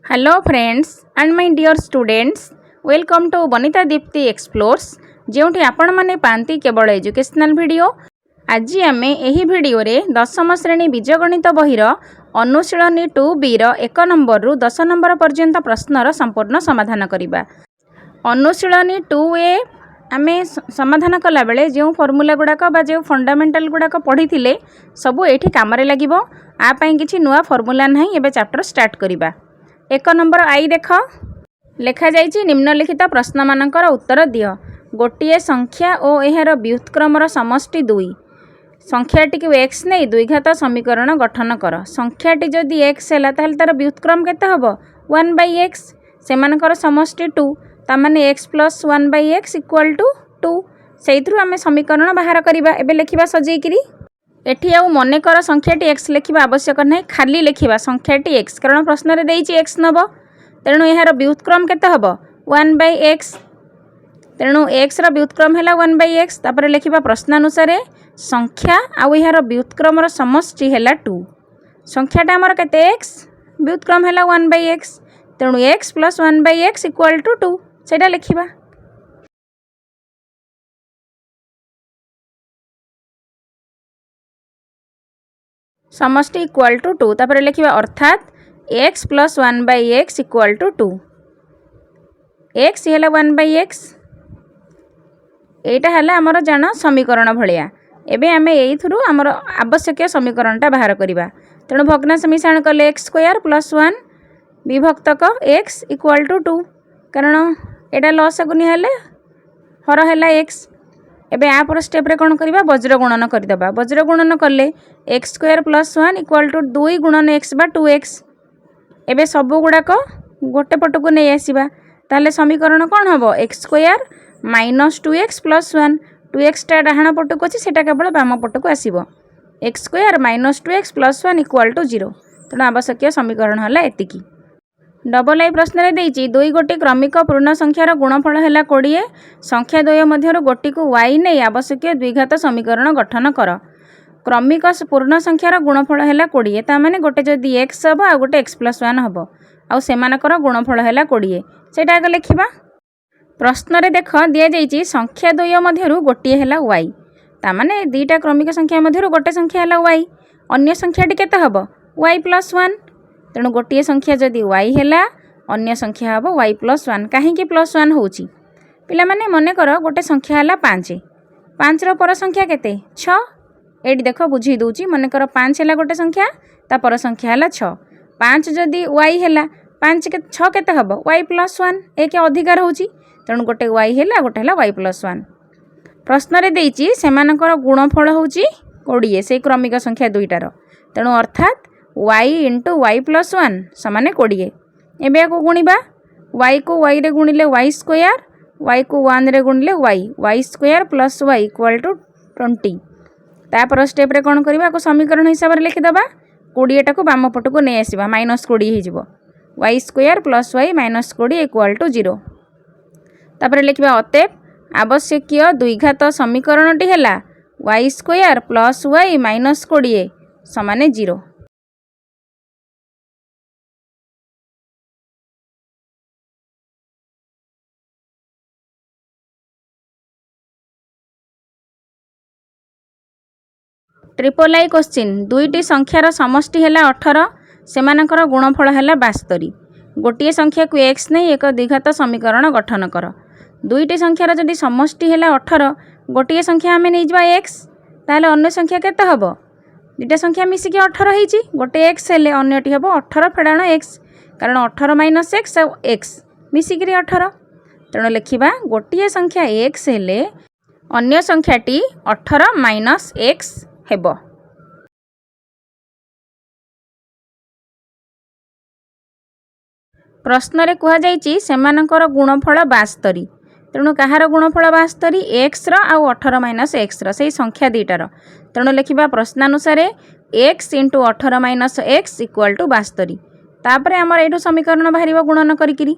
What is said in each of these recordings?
Hello friends and my dear students, welcome to Bonita Dipti Explores ଯେଉଁଠି ଆପଣମାନେ ପାଆନ୍ତି କେବଳ ଏଜୁକେଶନାଲ ଭିଡ଼ିଓ। ଆଜି ଆମେ ଏହି ଭିଡ଼ିଓରେ ଦଶମ ଶ୍ରେଣୀ ବୀଜଗଣିତ ବହିର ଅନୁଶୀଳନୀ 2Bର 1 ନମ୍ବରରୁ 10 ନମ୍ବର ପର୍ଯ୍ୟନ୍ତ ପ୍ରଶ୍ନର ସମ୍ପୂର୍ଣ୍ଣ ସମାଧାନ କରିବା। ଅନୁଶୀଳନୀ 2A ଆମେ ସମାଧାନ କଲାବେଳେ ଯେଉଁ ଫର୍ମୁଲା ଗୁଡ଼ାକ ବା ଯେଉଁ ଫଣ୍ଡାମେଣ୍ଟାଲ ଗୁଡ଼ାକ ପଢ଼ିଥିଲେ ସବୁ ଏଇଠି କାମରେ ଲାଗିବ। ଆ ପାଇଁ କିଛି ନୂଆ ଫର୍ମୁଲା ନାହିଁ। ଏବେ ଚାପ୍ଟର ଷ୍ଟାର୍ଟ କରିବା। 1 ନମ୍ବର ଆଇ ଦେଖ, ଲେଖାଯାଇଛି ନିମ୍ନଲିଖିତ ପ୍ରଶ୍ନମାନଙ୍କର ଉତ୍ତର ଦିଅ। ଗୋଟିଏ ସଂଖ୍ୟା ଓ ଏହାର ବ୍ୟୁତ୍କ୍ରମର ସମଷ୍ଟି 2। ସଂଖ୍ୟାଟିକୁ x ନେଇ ଦ୍ୱିଘାତ ସମୀକରଣ ଗଠନ କର। ସଂଖ୍ୟାଟି ଯଦି x ହେଲା ତାହେଲେ ତାର ବ୍ୟୁତ୍କ୍ରମ କେତେ ହେବ? 1/x। ସେମାନଙ୍କର ସମଷ୍ଟି 2, ତାମାନେ x + 1/x = 2। ସେଇଥିରୁ ଆମେ ସମୀକରଣ ବାହାର କରିବା। ଏବେ ଲେଖିବା ସଜେଇକିରି। ଏଠି ଆଉ ମନେକର ସଂଖ୍ୟାଟି x ଲେଖିବା ଆବଶ୍ୟକ ନାହିଁ, ଖାଲି ଲେଖିବା ସଂଖ୍ୟାଟି x, କାରଣ ପ୍ରଶ୍ନରେ ଦେଇଛି x ନେବ। ତେଣୁ ଏହାର ବ୍ୟୁତ୍କ୍ରମ କେତେ ହେବ? 1/x। ତେଣୁ x ର ବ୍ୟୁତ୍କ୍ରମ ହେଲା 1/x। ତାପରେ ଲେଖିବା ପ୍ରଶ୍ନାନୁସାରେ ସଂଖ୍ୟା ଆଉ ଏହାର ବ୍ୟୁତ୍କ୍ରମର ସମଷ୍ଟି ହେଲା 2। ସଂଖ୍ୟାଟା ଆମର କେତେ? x, ବ୍ୟୁତ୍କ୍ରମ ହେଲା 1/x। ତେଣୁ x + 1/x = 2। ସେଇଟା ଲେଖିବା। समष्टि = 2। तापर लिखिबा अर्थात x + 1/x = 2। x हेला 1/x। एटा हला हमर जान समीकरण भलिया। एबे आमे एइथुरु हमर आवश्यक समीकरणटा बाहर करिबा। तेणु भग्नांश मिश्रण कले x² + 1 विभक्तक x = 2, कारण एटा लसगुनी हेले हर हेला x। एबे आ पर स्टेप रे कोन करिबा? वज्र गुणन करिदबा। वज्र गुणन कले x² + 1 = 2 गुणन x बा 2x। एबे सब गुडाक गोटे पटको नै आसीबा। ताले समीकरण कोन हबो? x² - 2x + 1। 2x टा डाहाण पटको अछि, सेटा केवल बाम पटको आसीबो। x² - 2x + 1 = 0। तेणु आवश्यक समीकरण हला एतिकी। डबल आई प्रश्न रे देइछि 2 गोटी क्रमिक पूर्ण संख्यार गुणफल हैला 20। संख्या द्वय मध्यरु गोटी को y नै आवश्यक द्विघात समीकरण गठन कर। क्रमिक पूर्ण संख्यार गुणफल हैला 20, ता माने गोटे जदि x हबो आ गोटे x + 1 हबो, आ सेमानकर गुणफल हैला 20। सेटा आगे लिखिबा। प्रश्न रे देख दिया जाइछि संख्या द्वय मध्यरु गोटी हैला y, ता माने दुईटा क्रमिक संख्या मध्यरु गोटे संख्या हैला y। अन्य संख्याटी केते हबो? y + 1। तेणु गोटे संख्या जदि y हैला, अन्य संख्या हबो y + 1। काहे कि +1 होउछि? पिला माने मने कर गोटे संख्या हैला 5। 5 रो पर संख्या केते? 6। एडी देख बुझी दउछि। मने कर 5 हैला गोटे संख्या, ता पर संख्या हैला 6। 5 जदि y हैला, 5 के 6 केते हबो? y + 1। एक अधिकार होउछि, तेणु गोटे y हैला, गोटे हैला y + 1। प्रश्न रे देइछि सेमानकर गुणफल होउछि 20, से क्रमिक संख्या दुईटार। तेणु अर्थात y * y + 1 समान 20। एबे को गुणिबा। y को y रे गुणिले y², y को 1 रे गुणिले y। y² + y = 20। तापर स्टेप रे कोन करबा? को समीकरण हिसाब रे लिखि दबा। 20 टाको बाम पटको नै आसीबा, -20 हे जिवो। y² + y - 20 = 0। तापर लिखिबा अतएव आवश्यक द्विघात समीकरणटी हैला y² + y - 20 समान 0। Triple I question. दुईटी संख्यार समष्टि हैला 18, सेमानकर गुणफल हैला 72। गोटे संख्या को x नै एक द्विघात समीकरण गठन कर। दुईटी संख्यार जदि समष्टि हैला 18, गोटे संख्या आमे नै जबा x, ताले अन्य संख्या केते हबो? दुईटा संख्या मिसी के 18 हेछि। गोटे x हेले अन्यटी हबो 18 फेडाण x, कारण 18 - x और x मिसी के 18। तेणु लिखिबा गोटे संख्या x हेले अन्य संख्याटी 18 - x हेबो। प्रश्न रे कहा जाइछि सेमानकर गुणफल 72। तेणु कहार गुणफल 72? x र आ 18 - x र, सेही संख्या दुईटार। तेणु लिखिबा प्रश्नानुसारे x * 18 - x = 72। तापरे हमर एठु समीकरण बाहरिबो गुणन करिकिरी।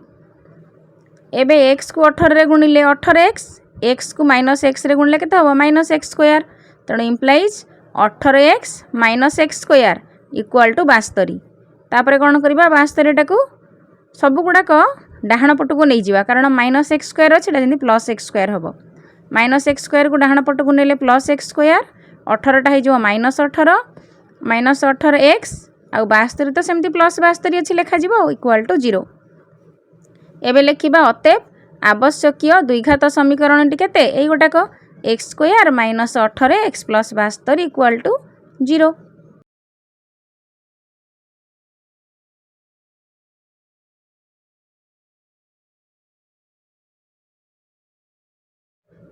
एबे x को 18 रे गुणिले 18x, x को -x रे गुणिले केते हबो? -x²। तेणु इम्प्लाइज 18x - x² = 72। तापर कौन करवा 72 टाकू सबुगुड़ाक डाहाण पट को नहीं जावा कारण माइनस एक्स स्क्वायर अच्छे जमी प्लस एक्स स्क्वायर हम माइनस एक्स स्क्वायर को डाहाण पट को नेले प्लस एक्स स्क्वायर 18टा हो माइनस 18 एक्स आउ 72 तो सेमती प्लस 72 अच्छी लिखाज इक्वाल टू 0। एबे लिखा अतएव आवश्यकीय द्विघात समीकरण टी केते एई गोटाक x square minus 18 x plus 72 equal to 0।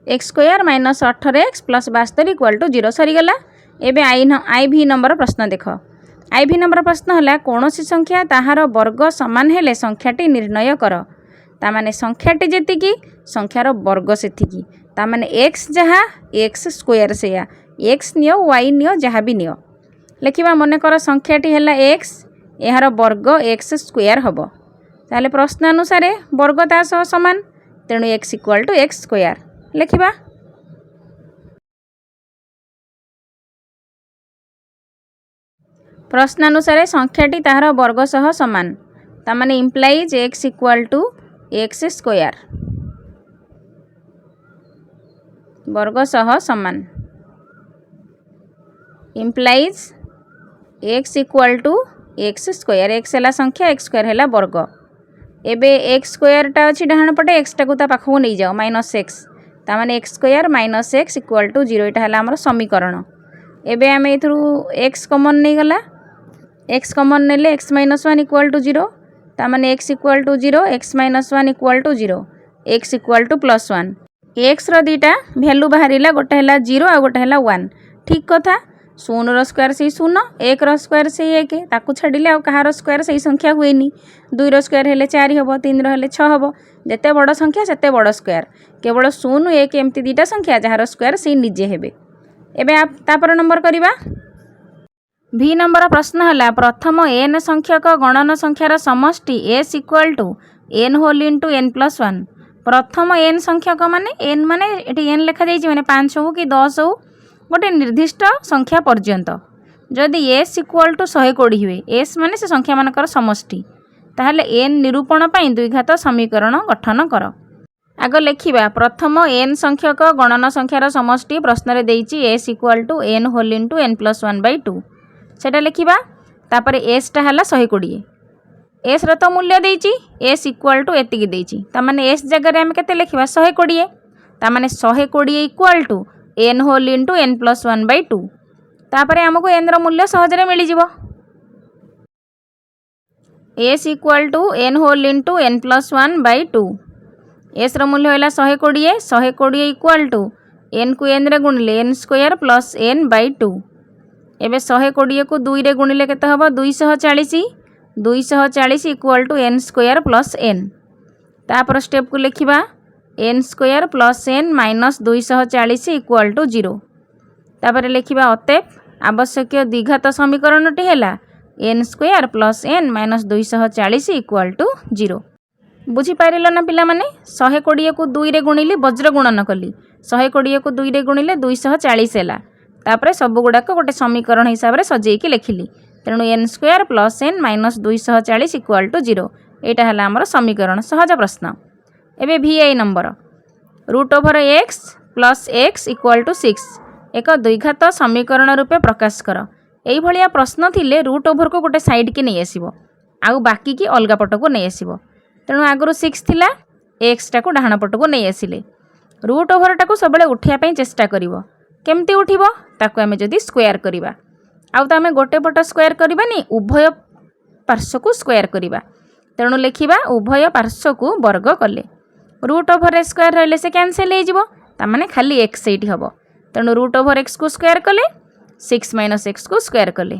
X square minus 18 x plus 72 equal to 0 सरीगला। एबे आई भी नंबर प्रश्न देख आई भी नंबर प्रश्न है कौन सी संख्या ताहार वर्ग सामान हेले संख्याटी निर्णय कर तामाने संख्याटी जेतिकी संख्यार वर्ग सेतिकी तामाने एक्स जहाँ एक्स स्क्वायर से एक्स नियो वाई नियो जहाँ भी नियो लिखा मनकर संख्याटी है एक्स यार वर्ग एक्स स्क्वायर हम ताले प्रश्न अनुसार वर्ग ता सह सामान तेणु x equal to x square लिखा। प्रश्न अनुसार संख्याटी ताहार वर्ग सह सामान तामाने implies x equal to x square वर्ग सह सामान implies x equal to x square x है संख्या एक्स स्क्वायर है वर्ग। एबे एक्स स्क्वायर टा अच्छी डाहाण पटे एक्स टाक पाखक नहीं जाओ माइनस एक्स तामाने x square minus x equal to 0 यहाँ है आम समीकरण। एबे आम एक्स कमन नहीं गला एक्स कमन नेले एक्स माइनस 1 इक्वाल टू 0 तामाने x equal to 0 x minus 1 equal to 0 x equal to plus 1 x दीटा भैल्यू बाहर गोटे है 0 आ गोटे है 1 ठीक कथा शून्य स्क्वायर से शून्य एक स्क्वायर से एक ताकू छाड़िले आ कहार स्क्वायर से संख्या हुए 2 स्क्वायर हेले 4 हम 3 हेले 6 हम जिते बड़ संख्या सेते बड़ स्क्वायर केवल शून्य एक एमती दुईटा संख्या जार स्क्वायर से निजे हेबे। एबे आप तापर नंबर करिबा भी नंबर प्रश्न है प्रथम एन संख्यक गणन संख्यार समष्टि S equal to n whole into n plus 1 प्रथम एन संख्यक माने एन लिखा जाइए माने 5 हो कि 10 हो गोटे निर्दिष्ट संख्या पर्यंत जदि एस इक्वाल टू 120 हुए एस माने से संख्या मानकर समष्टि ताहले एन निरूपण पर द्विघात समीकरण गठन कर। आग लिखा प्रथम एन संख्यक गणन संख्यार समष्टि प्रश्न देइछि S equal to n whole into n plus 1/2 सेटा लिखा तापर एस टा है 120 एस तो मूल्य देइछि एस इक्वाल टू एतिकी देइछि तामाने एस जगह आम केते लिखा 120 तामाने 120 equal to n whole into n plus 1/2 तापर आमको एन रो मूल्य सहजरे मिल जिवो S equal to n whole into n plus 1/2 S रो मूल्य है 120 इक्वाल टू एन को एन रे गुणिले एन स्क्वायर प्लस n/2 एबे 120 को 2 रे गुणिले केते हबो 240 equal to n square plus n तापर स्टेप को लिखिबा n square plus n minus 240 equal to 0 तापर लिखिबा अतएव आवश्यक द्विघात समीकरणटी है n square plus n minus 240 equal to 0 बुझीपार ना पिला माने 120 को 2 रे गुणिली वज्र गुणन कली 120 को 2 रे गुणिले 240 है तापर सब गुड़ाक गोटे समीकरण हिसाब से सजेकी लिखिली तेणु n square plus n minus 240 equal to 0 यहाँ है आमर समीकरण सहज प्रश्न। एबे VI number root over x plus x equal to 6 एक द्विघात समीकरण रूपे प्रकाश कर यही भाया प्रश्न थिले रूट ओवर को गोटे साइड की नहीं आसो आउ बाकी की अलग पट को नहीं आसो तेणु आगु 6 थिला एक्स टाक डाहाण पट को नहीं आसिले रूट ओवर टाक सब उठाइवाई चेष्टा कर केमती उठिब ताकू आमे जदि स्क्वायर करवा आउ तो आमे गोटे पट स्क्वायर करबानी उभय पार्श्व को स्क्वायर करवा तेणु लिखिबा उभय पार्श्व को वर्ग कले रूट ओवर स्क्वायर रहिले से कैंसिल हो तामाने खाली एक्स एटी हम तेणु रूट ओवर एक्स को स्क्वायर कले 6 माइनस एक्स को स्क्वायर कले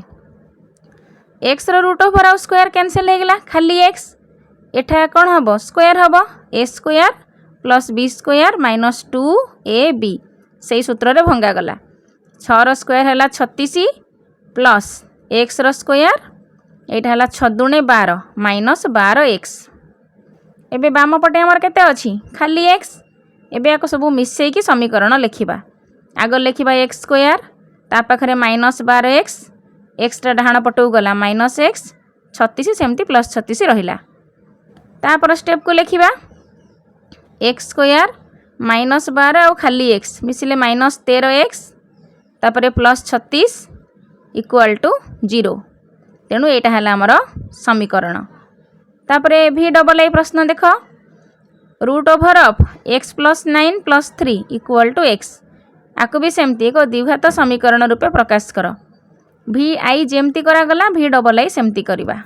एक्स रो रूट ओवर आउ स्क्वायर कैंसिल हो गला खाली एक्स एठा कौन हम स्क्वायर हम a square plus b square minus 2ab से सूत्र रे भंगा गला 6 स्क्वायर है 36 प्लस एक्स रो स्क्वायर यहाँ है 6 दूने 12 माइनस 12x एबे बाम पटे आमर केते अछि खाली x एबे याको सब मिसेकी समीकरण लिखिबा आग लिखिबा एक्स स्क्वायर ता पाखरे माइनस 12x एक्स टा डाहाण पटू गला माइनस एक्स 36 सेमती प्लस 36 रहिला तापर स्टेप को लिखा एक्स स्क्वायर माइनस 12 आउ खाली एक्स मिसिले माइनस 13 एक्स तापर प्लस 36 इक्वल टू 0। तेणु यहाँ है आमर समीकरण। तापर भी डबल आई प्रश्न देख root over of x plus 9 plus 3 equal to x आपको भी सेमती एक द्विघात समीकरण रूपे प्रकाश कर। भी आई जेमती करागला भी डबल आई सेमती करवा।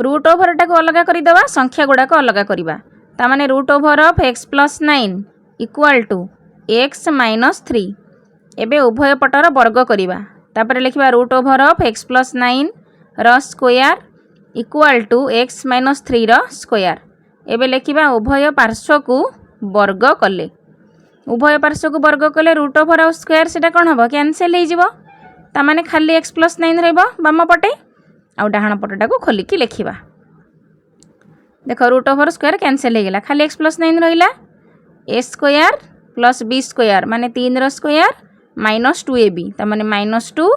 रूट ओभरटा को अलग करदे संख्या गुड़ाक अलग करवा तामाने root over of x plus 9 equal to x minus 3 एबे उभय पटर वर्ग करवा। तापर लिखा root over of x plus 9 रो square equal to x minus 3 रो स्क्वायर एबे लिखा उभय पार्श्व को वर्ग कले। उभय पार्श्व को वर्ग कले रूट ओभर आउ स्क्वायर से कौन हम कैनसल हो तामाने खाली एक्स प्लस 9 रम पटे आउ डाहाण पटटा को खोलिकी लिखा। देख रूट ओभर स्क्वायर कैनसल हो गला खाली एक्स प्लस 9 रहा a square plus b square माने 3 रो स्क्वायर माइनस 2ab तामाने minus 2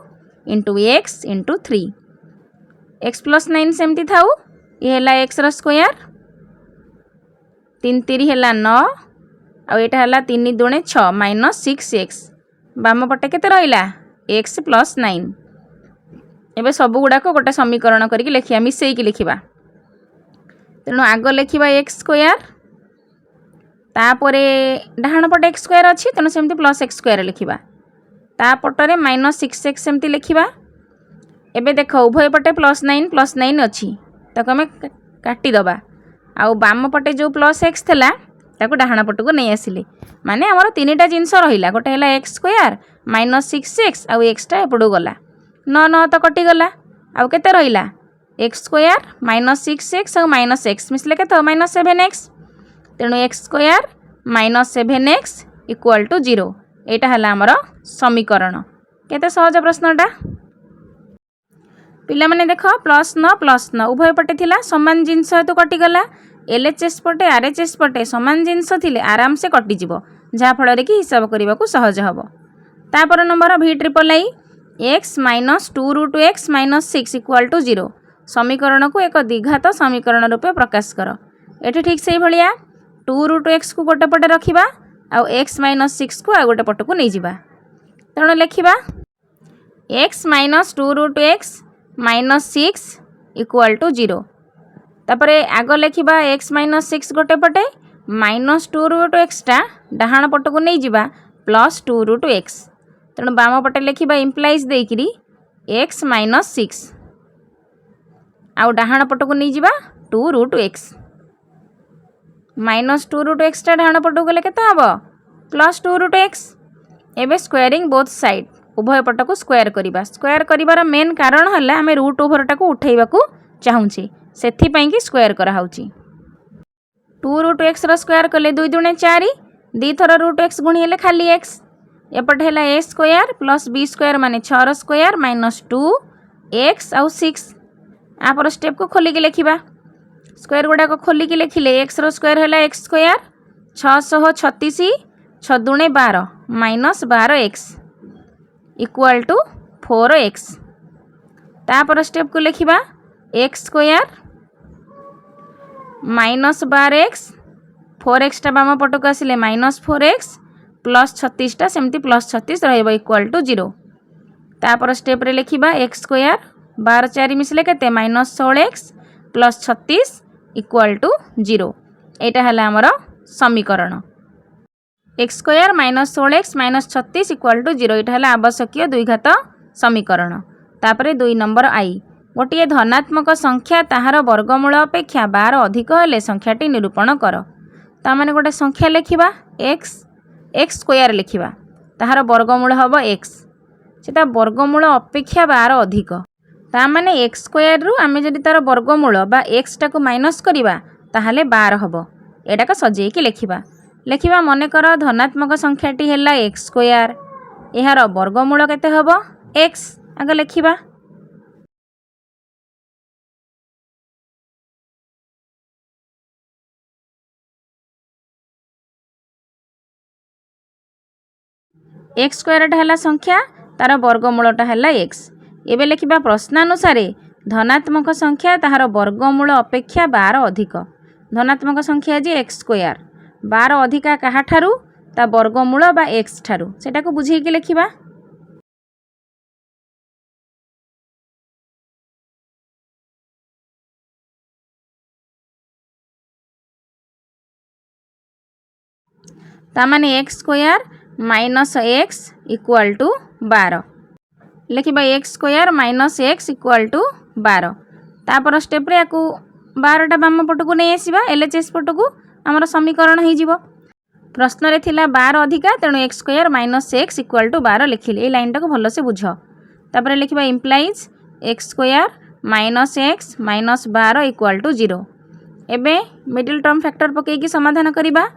into x into 3 x plus 9 सेमती थाउ ये है एक्स रो स्क्वायर 3 3 है 9 आउ एटा है 3 2 6 माइनस 6x बाम पटे केते रहिला एक्स प्लस 9। एबे सब गुड़ाक गोटे समीकरण करके लिखिया मिसेई लिखिबा। तेणु आग लिखा एक्स स्क्वायर तापरे डाहाण पटे एक्स स्क्वायर अच्छी तेणु सेमती प्लस एक्स स्क्वायर लिखा तापटरे माइनस 6x सेमती लिखा। एबे देख उभय पटे प्लस 9 अच्छी ताको आम काटिदबा आउ बाम पटे जो प्लस एक्स थला ताको डाहाण पटको नहीं आसिले माने आमर 3टा जिनस रहिला गोटे है एक्स स्क्वायर माइनस 6x आउ एक्सटा एपटू गला 9 9 तो कटिगला आउ केते रहिला एक्स स्क्वायर माइनस 6x आउ माइनस एक्स मिसले केते माइनस 7x तेणु x square minus 7x equal to 0 एटा हला आमर समीकरण। केते सहज प्रश्नटा पिला माने देख प्लस न उभय पटे थिला समान जिनस तो कटिगला एलएचएस पटे आरएचएस पटे समान जिनस थिले आराम से कटिजिवो जहा फल कि हिसाब करने को सहज हम। तापर नंबर भी triple I x minus 2 root x minus 6 equal to 0 समीकरण को एक द्विघात समीकरण रूपे प्रकाश कर। ये ठीक से भाया 2 रूट एक्स को गोटे पटे रखा आउ एक्स माइनस 6 को आ गोटे पट को नहीं जावा। तेणु लिखा x minus 2 root x minus 6 equal to 0 तापर आग लिखा एक्स माइनस 6 गोटे पटे माइनस 2 रूट एक्सटा डाहाण पट को नहीं जावा प्लस 2 रूट एक्स तेणु बाम पटे लिखा इम्प्लाइज देकरी एक्स माइनस 6 आउ डाहाण पट को नहीं जावा 2 रूट एक्स माइनस 2 रूट एक्सटा डाहाण पट को गले केते हबो प्लस 2 रूट एक्स। एबे स्क्वायरिंग बोथ साइड उभय पट को स्क्वायर करवा। स्क्वायर करिवार मेन कारण है आम रूट ओभरटा को उठेबा को चाहूँचे से स्क्वायर कराऊँगी 2 रूट एक्स स्क्वायर कले 2 दूणे 4 दी थर रूट एक्स गुणी हेले खाली एक्स एपटे है ए स्क्वायर प्लस बी स्क्वायर माने 6 स्क्वायर माइनस 2 एक्स आउ 6 आपर स्टेप को खोलिकी लिखा स्क्वायर गुड़ाक खोलिकी लिखिले एक्स स्क्वायर है एक्स स्क्वायर 636 6 दूणे 12 minus 12 x equal to 4x तापर स्टेप को लिखा x square minus 12x 4x balm पट को आसिले माइनस 4x प्लस 36 सेमती प्लस 36 रहिबो इक्वल टू 0 तापर स्टेप रे लिखा एक्स स्क्वायर 12 4 मिसले केते minus 16x plus 36 equal to 0 एटा हला हमर समीकरण x square minus 16x minus 36 equal to 0 यहाँ है आवश्यक द्विघात समीकरण। तापर 2 नंबर आई गोटे धनात्मक संख्या ताहार वर्गमूल अपेक्षा 12 अधिक हेले संख्याटी निरूपण कर। तामाने गोटे संख्या लिखा एक्स एक्स स्क्वायर लिखा ताहार वर्गमूल हम एक्स से वर्गमूल अपेक्षा 12 अधिक तामाने एक्स स्क्वायर रु आमे जदि तार वर्गमूल बा एक्स टाको माइनस करवा ताहले 12 हम एटाक सजेकी लिखा लिखा मनकर धनात्मक संख्याटी है एक्स स्क्वायर यार वर्गमूल केते हबो एक्स आगे लिखा एक्स स्क्वायरटा है संख्या तार वर्गमूलटा है एक्स एबे लिखा प्रश्नानुसार धनात्मक संख्या ताहार वर्गमूल अपेक्षा 12 अधिक धनात्मक संख्या जी एक्स स्क्वायर 12 अधिका कहा ठारू ता वर्गमूल बा एक्स ठारू सेटा को बुझेकी लिखिबा। तामाने x square minus x equal to 12 लिखिबा x square minus x equal to 12 तापर स्टेप रे याकू 12टा बाम पटकू नहीं आसीबा एलएचएस पटकू आमर समीकरण हो जीवो। प्रश्न रे थिला 12 अधिका तेणु x square minus x equal to 12 लिखिले ए लाइन टाको भल से बुझ। तापर लिखिबा implies x square minus x minus 12 equal to 0। एबे मिडिल टर्म फैक्टर पकेकी समाधान करिबा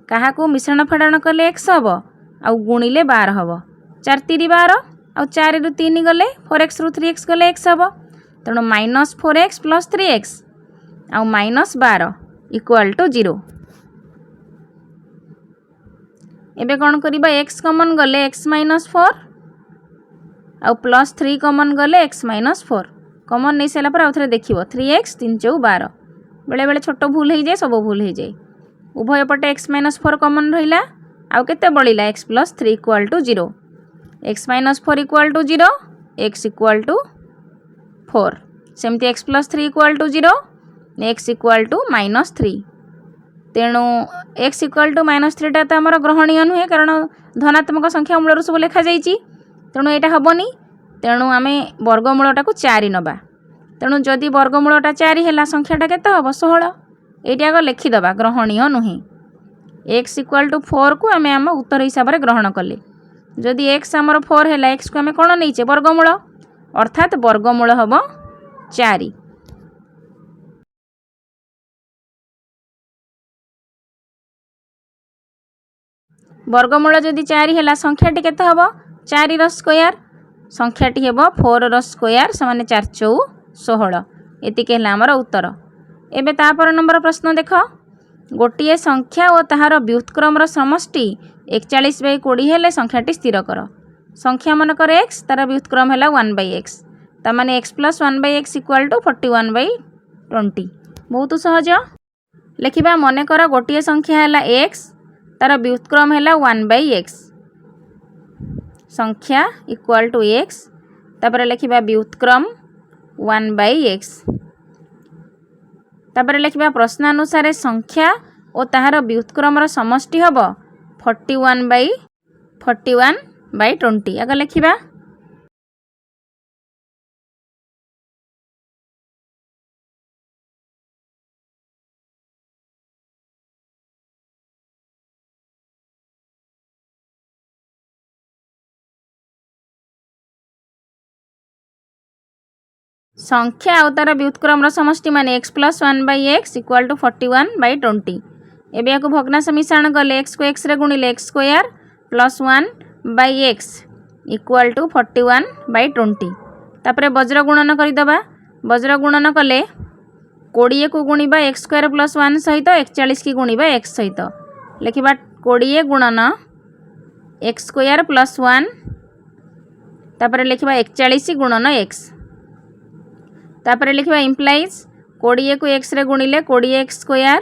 कहा को मिश्रण फेड़ाण कले एक्स हम आउ गुणिले 12 हम 4 3 12 आउ 4 रु 3 गले 4x रु 3x गले एक्स हम तेणु माइनस 4x प्लस 3x आउ माइनस 12 इक्वल टू 0। एबे कौन करिबा x कॉमन गले x माइनस 4 आउ प्लस 3 कॉमन गले x माइनस 4 कॉमन नहीं सारा पर आउथरे देखिबो 3x 3 4 12 बेले बेले छोट भूल हो जाए सब भूल हो जाए उभय पटे x माइनस 4 कॉमन रहिला आउ केते बळिला x plus 3 equal to 0 x minus 4 equal to 0 x equal to 4 सेमती x plus 3 equal to 0 x equal to minus 3 तेणु x इक्वल टू माइनस 3 टा तो आमर ग्रहणीय नुहे कारण धनात्मक संख्या मूलर सब लिखा जाइछि तेणु एटा हबनी तेणु आमे वर्गमूलटा को 4 नबा तेणु जदि वर्गमूलटा 4 हैला संख्याटा केते हबो 16 एटा आग लिखिदबा ग्रहणीय नुहे x इक्वल टू 4 को आमे आम उत्तर हिसाब रे ग्रहण कले जदि x आमर 4 हैला x को आमे कोन नैचे वर्गमूल अर्थात वर्गमूल हबो 4। वर्गमूल जदि 4 हैला संख्याटी केते हबो 4 रो स्क्वायर संख्याटी हेबो 4 रो स्क्वायर समान 4 4 16 एतिके हैला हमर उत्तर। एबे तापर नंबर प्रश्न देख गोटे संख्या और ताहार व्युत्क्रम समष्टि 41/20 हेले संख्याटी स्थिर कर संख्या मनकर x तार व्युत्क्रम है 1/x तामाने x plus 1/x equal to 41/20 बहुत सहज लिखिबा। मनकर गोटे संख्या है x तार व्युत्क्रम है 1/x संख्या इक्वल टू x तापर लिखिबा व्युत्क्रम 1/x तापर लिखिबा प्रश्नानुसार संख्या और ताहार व्युत्क्रम समष्टि हब 41/20 आगे लिखिबा। संख्या और तार व्युत्क्रम समष्टि माने x plus 1/x equal to 41/20 एबे याको भग्नांश मिश्रण कले x को x रे गुणिले x square plus 1/x equal to 41/20 तापरे वज्र गुणन करदबा वज्र गुणन कले 20 को गुणिबा x स्क्वायर प्लस 1 सहित 41 की गुणिबा x सहित लिखिबा 20 गुणन x स्क्वायर प्लस 1 तापरे लिखिबा 41 गुणन x तापरे लिखिबा इम्प्लाइज 20 को x रे गुणिले 20x square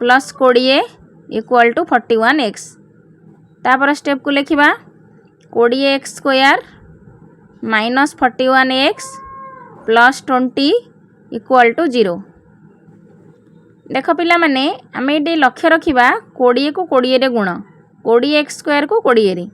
plus 20 equal to 41x तापर स्टेप को लिखिबा 20x square minus 41x plus 20 equal to 0 देख पिला माने आमे ये लक्ष्य रखिबा 20 को 20 रे गुण 20x स्क्वायर को 20 रे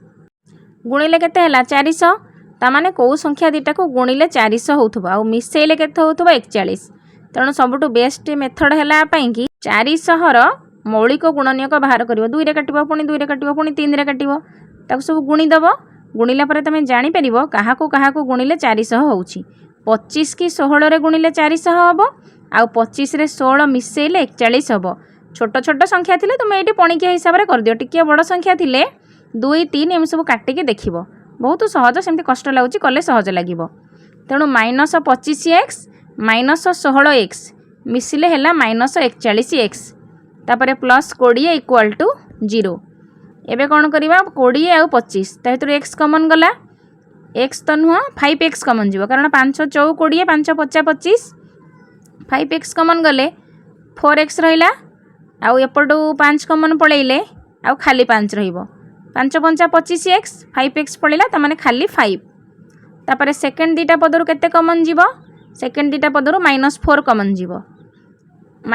गुणिले केते हला 400 तामाने कौ संख्या दुटा को गुणिले 400 होथबा आ मिसेइले केते होथबा 41 तेणु सबुठु बेस्ट मेथड हैला पई कि 400 रो मौलिक गुणनीयक बाहर करिवो 2 रे काटिबो पुनी 2 रे काटिबो पुनी 3 रे काटिबो ताको सब गुणी दबो गुणिला परे तमे जानि परिबो काहा को गुणिले 400 होउची 25 की 16 रे गुणिले 400 हबो आ 25 रे 16 मिसेइले 41 हबो छोट छोट संख्या थिले तुम एटी पणिकिया हिसाब रे कर दियो टिके बड़ संख्या थिले 2 3 एम सब काटि के देखिबो बहुत सहज सेमती कष्ट लागुची कले सहज लागिबो तेणु माइनस 25x माइनस 16x मिसिले हैला माइनस 41x तापरे प्लस 20 इक्वल टू 0 एबे कौन करिबा 20 आ 25 ताहितु x कॉमन गला x तो नुह 5x कॉमन जीवो कारण 5 4 20 5 50 25 5x कॉमन गले 4x रहिला आउ एपटू 5 कमन पड़ेले आउ खाली 5 रहिबो 5 पंचा 25x 5x पड़ेला त माने खाली 5 तापर सेकेंड दीटा पदरु केते कमन जीवो सेकेंड दीटा पदरु -4 कमन जीवो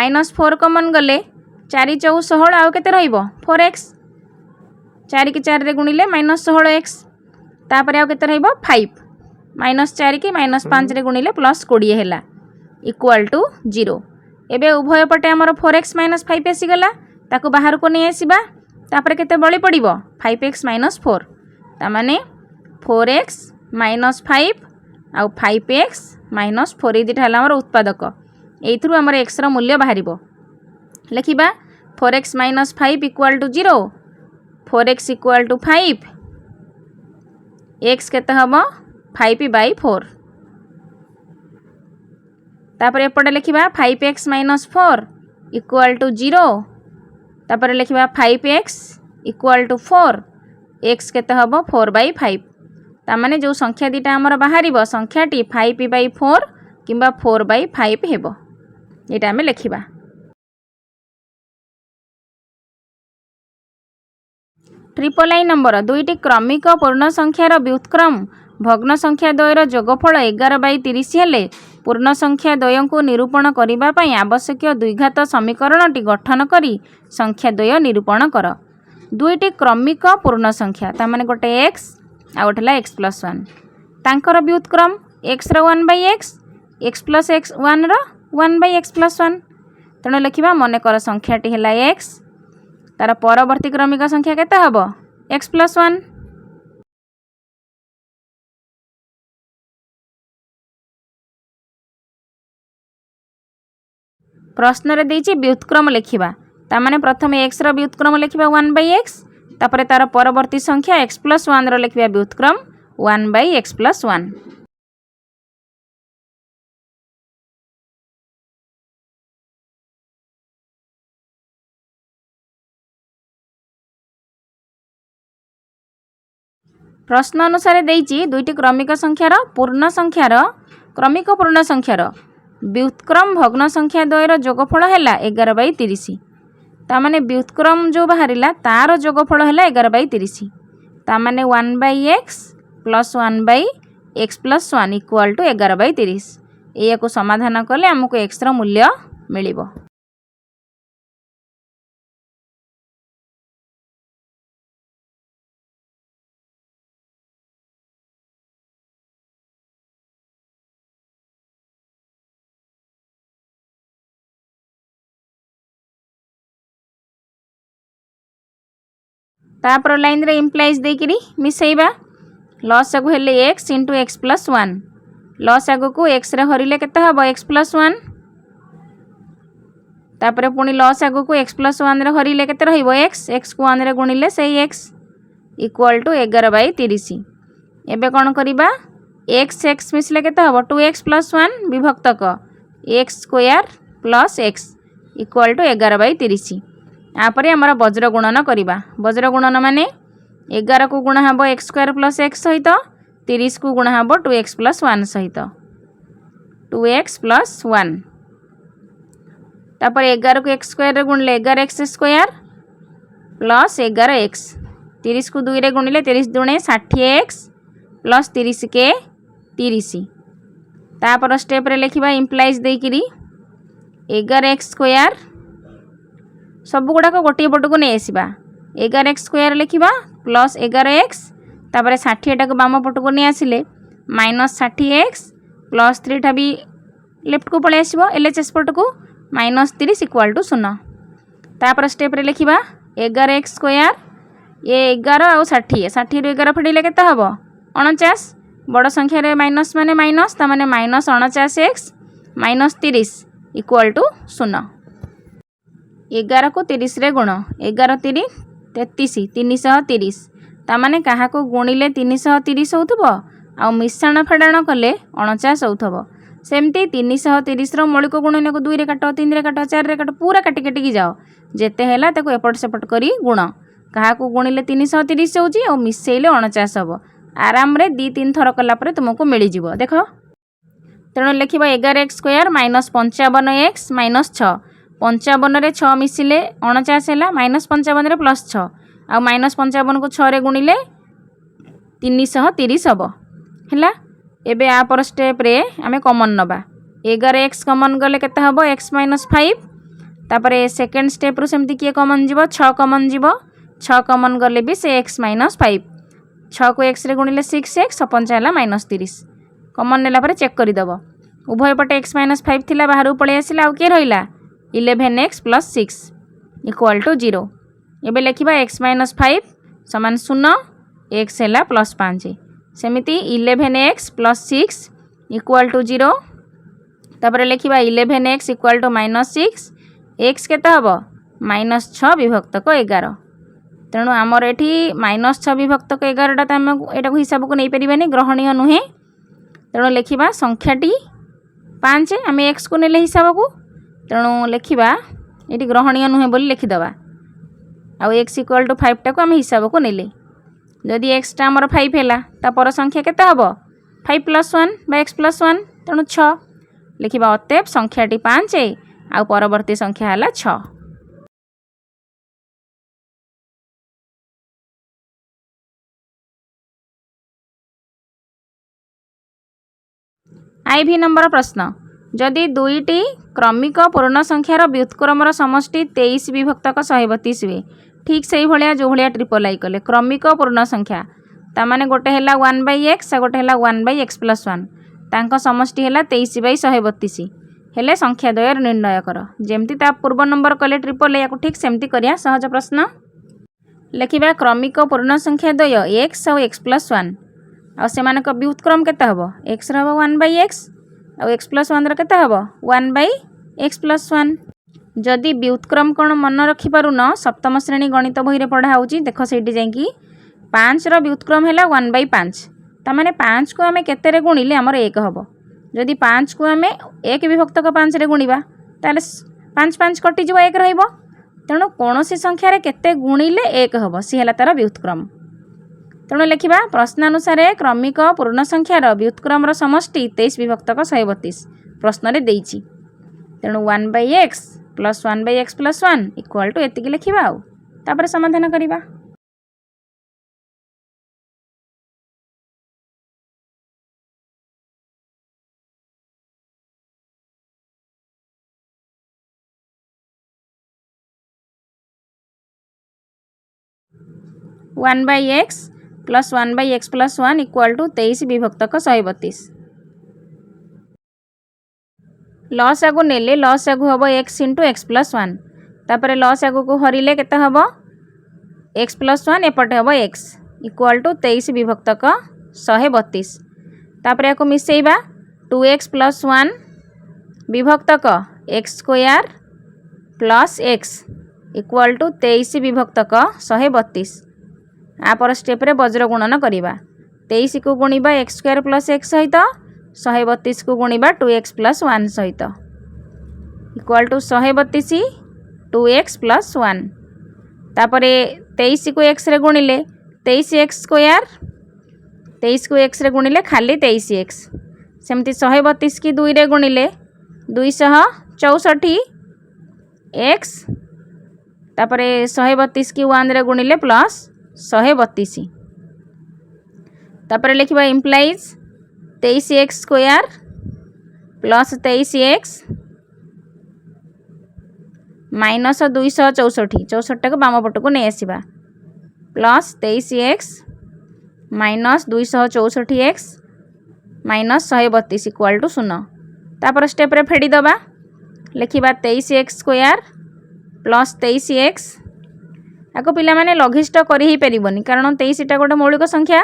-4 कमन गले 4 4 16 आउ केते रहिबो 4x 4 की 4 रे गुणिले -16x तापर आउ केते रहिबो 5 -4 की -5 रे गुणिले +20 हैला इक्वल टू 0 एबे उभय पटे हमर 4x - 5 आसी गला ताको बाहर को नै आसीबा तापर केते बळी पड़िबो 5x - 4 ता माने 4x - 5 आउ 5x - 4 एदिटा हला हमर उत्पादक एइथरु हमर x रो मूल्य बाहरिबो लिखिबा 4x - 5 equal to 0 4x equal to 5 x केते हबो 5/4 तापर एपटे लिखिबा 5x - 4 इक्वल टू 0 तापर लिखिबा 5x इक्वल टू 4 x केते हबो 4/5 ता माने जो संख्या दीटा हमर बाहरिबो संख्याटी 5/4 किंबा 4/5 हेबो एटा हमें लिखिबा। ट्रिपल आई नंबर दुईटी क्रमिक पूर्ण संख्यार व्युत्क्रम भग्न संख्या द्वयर जोगफल 11/30 हेले पूर्ण संख्या द्वय को निरूपण करिबा पई आवश्यक द्विघात समीकरणटी गठन करी संख्या द्वय निरूपण कर। दुईटी क्रमिक पूर्ण संख्या ता माने गोटे x आ गोटेला x + 1 तांकर व्युत्क्रम x रो 1/x x + x 1 रो 1/x + 1 तणे लिखिबा मने कर संख्याटी हेला x तार परवर्ती क्रमिक संख्या केते हबो x + 1 प्रश्न रे देछि व्युत्क्रम लिखिबा ता माने प्रथम x रो व्युत्क्रम लिखिबा 1/x तापर तार परवर्ती संख्या x + 1 रो लिखिबा व्युत्क्रम 1/x + 1 प्रश्न अनुसार देछि दुईटी क्रमिक संख्यार पूर्ण संख्यार क्रमिक पूर्ण संख्यार व्युत्क्रम भग्न संख्या द्वयर जोगफल हैला 11/30 ता माने व्युत्क्रम जो बाहरिला तार जोगफल हैला 11/30 ता माने 1/x + 1/x + 1 इक्वल टू 11/30 एया को समाधान कले हमको x रो मूल्य मिलिबो। तापर लाइन रे इम्प्लाइज देकिरी मिसेइबा लॉस आगु हेले x * x + 1 लॉस आगु को x रे हरिले केते हबो x + 1 तापर पुनी लॉस आगु को x + 1 रे हरिले केते रहिबो x को 1 रे गुणिले सेही x इक्वल टू 11/30 एबे कोन करिबा x मिसले केते हबो 2x + 1 विभक्तक x² + x इक्वल टू 11/30 आपर आमर वज्र गुणन करिबा वज्र गुणन माने 11 को गुणा हबो x² + x सहित 30 को गुणा हबो 2x + 1 सहित 2x + 1 तापर 11 को x² रे गुणले 11x² + 11x 30 को 2 रे गुणले 30 * 2 = 60x + 30 के 30 तापर स्टेप रे लिखिबा इम्प्लाइज देकिरी 11x² सब गुड़ा को गोटे पट को नहीं आसवा 11x² लिखा प्लस 11x तापर 60 टाक बाम पट को नहीं आसिले -60x + 3 टा भी लेफ्ट को पलि आसो LHS पट को -30 इक्वल टू 0 तापर स्टेप रे लिखा 11x² ये 11 आउ 60 60 ରୁ 11 फेडिले केते हबो 49 बड़ संख्या रे माइनस माने माइनस ता माने -49x -30 इक्वल टू 0 11 को 30 रे गुण 11 × 3 = 33 330 ता माने कहा को गुणिले 330 होथबो आ मिश्रण फेडाण कले 49 होथबो सेमती 330 रो मौलिक गुणन को 2 रे काट 3 रे काट 4 रे काट पूरा काटी काटी की जाओ जेते हैला ताको एपट सेपट करी गुण कहा को गुणिले 330 होची आ मिसेइले 49 हबो आराम रे 2-3 थर कला परे तुमको मिली जिवो देखो तेणु लिखिबा 11x² - 55x - 6 55 6 मिसिले 49 है -55 +6 आ -55 को 6 रे गुणिले 330 हम है। एबे आपर स्टेप रे आमे कॉमन नबा 11x कॉमन गले केते हबो x - 5 तापरे सेकंड स्टेप रु सेमती किए कॉमन जीवो 6 कॉमन जीवो 6 कॉमन गले भी से x - 5 6 को x रे गुणिले 6x 55 है -30 कॉमन नेला परे चेक कर दबो उभय पटे x - 5 थिला बाहर पळे आसिला आ के रहिला 11x + 6 = 0। एबे लेखिबा x - 5 समान 0 x है +5 सेमिति 11x + 6 = 0 तापर लेखिबा 11x = -6 x केता हबो -6 विभक्तक 11 तेणु आमर एठी -6 विभक्तक 11 टा आम एटा हिसाब को नहीं परिबानी ग्रहणीय नुहे तेणु लेखिबा संख्याटी 5 आम x को नेले हिसाब को तेणु लेखिबा एटी ग्रहणीय नुहे बोली लिखिदबा आ x = 5 टा को आम हिसाब को नेले जदि x टा आमर 5 हैला ता पर संख्या केता हबो 5 + 1 बा x + 1 तेणु 6 लिखिबा अतएव संख्याटी 5 आ परवर्ती संख्या हला 6। IV नंबर प्रश्न जदि दुईटी क्रमिक पूर्ण संख्यार व्युत्क्रमर समष्टि 23 विभक्तक 132 हुए ठीक से भाया जो भाया ट्रिपल आई कले क्रमिक पूर्ण संख्या तामाने गोटे है 1/x आ गोटे है 1/x + 1 तांको समष्टि है 23/132 हेले संख्या द्वयर निर्णय कर जेमती ता पूर्व नंबर कले ट्रिपल या ठीक सेमती करिया सहज प्रश्न लिखिबा क्रमिक पूर्ण संख्या द्वय x और x + 1 आ सेमानक व्युत्क्रम केते हबो x रहबो 1/x और x + 1 केते हबो 1/x + 1 जदि व्युत्क्रम कोन मन रखि पारु न सप्तम श्रेणी गणित बही रे पढ़ा होउची देखो सेठी जाईकी 5 रो व्युत्क्रम हैला 1/5 ता माने 5 को हमें केते रे गुणिले हमर 1 हबो जदि 5 को हमें 1 विभक्तक 5 रे गुणिबा ताले 5 5 कटि जबो 1 रहइबो तेणु कोनोसी संख्या रे केते गुणिले 1 हबो सी हैला तार व्युत्क्रम तेणु लिखिबा प्रश्नानुसार क्रमिक पूर्ण संख्यार व्युत्क्रमर समष्टि 23 विभक्तक 132 प्रश्न रे देइची तेणु 1/x + 1/x + 1 = एतिकी लिखिबा आ तापर समाधान करिबा। One by x plus 1/x + 1 = 23 विभक्तक 132 loss आगु नेले लॉस आगु हम x × x + 1 तापर लॉस आगु को हरिले केते हम x + 1 एपटे हम x = 23 विभक्तक 132 तापर याको मिसेइबा 2x + 1 विभक्तक x² + x = 23 विभक्तक 132 आपर स्टेप रे वज्र गुणन करिबा 23 को गुणिबा x² + x सहित 132 को गुणिबा 2x + 1 सहित = 132 2x + 1 तापरे 23 को x रे गुणिले 23x² 23 को x रे गुणिले खाली 23x सेमती 132 की 2 रे गुणिले 264 x तापरे 132 की 1 रे गुणिले प्लस 132 तापर लिखिबा implies 23x² plus 23x minus 264 64 को बाम पट को नहीं आसवा plus 23x minus 264x minus 132 = 0 तापर स्टेप रे फेडी दबा लिखिबा 23x² प्लस 23x आको पिला माने लघिष्ठ करि ही परिबनी कारण 23 टा गोटे मौलिक संख्या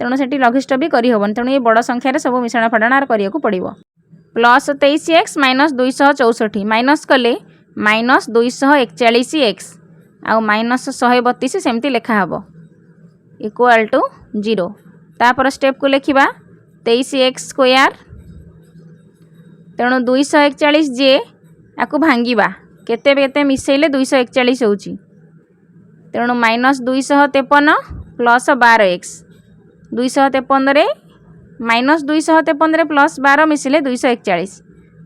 तेणु सेठी लघिष्ठ भी करि होबन तेणु ये बड़ संख्या रे सब मिश्रण फडाणार करिया को पड़िबो प्लस 23x माइनस 264 माइनस कले माइनस 241x आ माइनस 132 सेमती लेखा हबो = 0 तापर स्टेप को लिखिबा 23x² तेणु 241 जे आको भांगीबा केते केते मिसेइले 241 होउची तेणु माइनस 253 प्लस 12x 253 रे माइनस 253 रे प्लस 12 मिसिले 241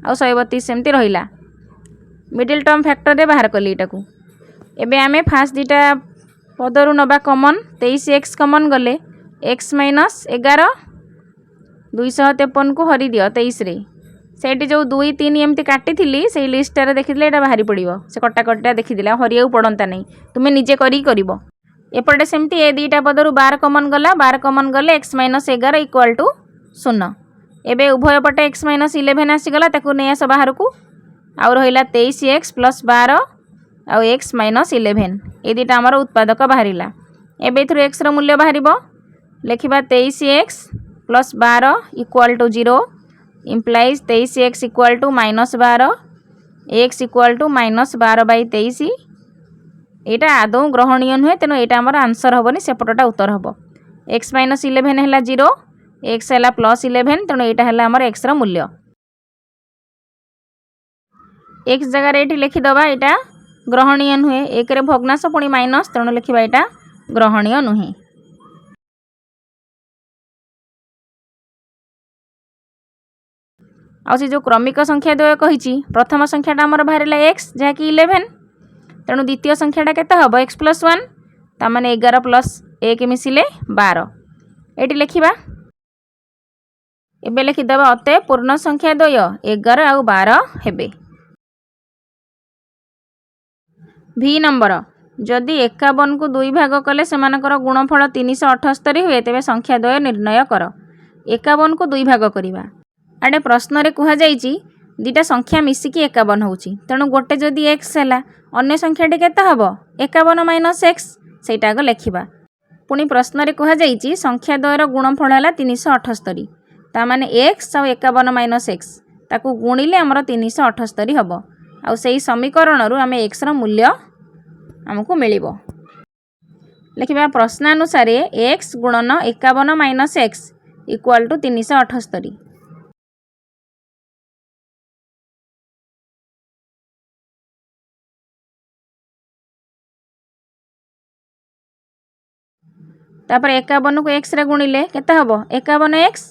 आ 132 सेमती रहिला मिडिल टर्म फैक्टर रे बाहर कली एटा को। एबे आमे फास्ट दीटा पदरु नबा कॉमन 23x कॉमन गले x माइनस 11 253 को हरि दियो 23 रे सेठी जो 2 3 एमती काटी थिली से लिस्ट रे देखिले एटा बाहरी पड़िबो से कटा कटा देखिदिला हरिया पड़ंता नहीं तुमे निजे करी करिवो। एपटे सेमती ए दीटा पदरु 12 कॉमन गला 12 कॉमन गले x माइनस 11 इक्वल टू 0। एबे उभय पटे x माइनस 11 आसी गला ताकू नै आस बाहर को आउ रहिला 23x प्लस 12 आउ x माइनस 11 ए दीटा हमर उत्पादक बाहरिला। एबे थ्रु x रो मूल्य बाहरिबो लेखिबा 23x plus 12 equal to 0 implies 23x equal to minus 12 x equal to minus 12 by 23 एटा आदौ ग्रहणीय नुहे तेनो एटा हमर आंसर होबनी सेपटटा उत्तर होबो। x माइनस 11 हैला 0 x हैला प्लस 11 तेनो एटा हैला हमर x रो मूल्य। x जगह रे एठी लिखि दबा एटा ग्रहणीय नुहे एक रे भग्नांश पुणी माइनस तेनो लिखिबा एटा ग्रहणीय नुहे। आ से जो क्रमिक संख्या द्वय कहिछि प्रथम संख्याटा हमर बाहरिला x जहा कि 11 तेणु द्वितीय संख्याटा केते हबो x प्लस 1 ता माने 11 प्लस 1 मिसिले 12 एटी लिखिबा। एबे लिखि दबा अते पूर्ण संख्या द्वय 11 आ 12 हेबे। v नंबर जदि 51 को 2 भाग कले सेमानकर गुणफल 378 हुए तेबे संख्या द्वय निर्णय कर। 51 को 2 भाग करिबा आडे प्रश्न रे कुहा जाईची दीटा संख्या मिसिकी 51 होउची तेणु गोटे जदि x हैला अन्य संख्याटी केते हबो 51 माइनस x सेटा आग लेखिबा। पुणी प्रश्न रे कुहा जाईची संख्या द्वयर गुणफल हैला 378 ता माने x आ 51 माइनस x ताकू गुणिले हमर 378 हबो आ सेही समीकरण रु आमे x रो मूल्य हमकु मिलिबो। लेखिबा प्रश्नानुसार x गुणन 51 माइनस x इक्वल टू 378। तापर 51 को x रे गुणिले केते हबो 51x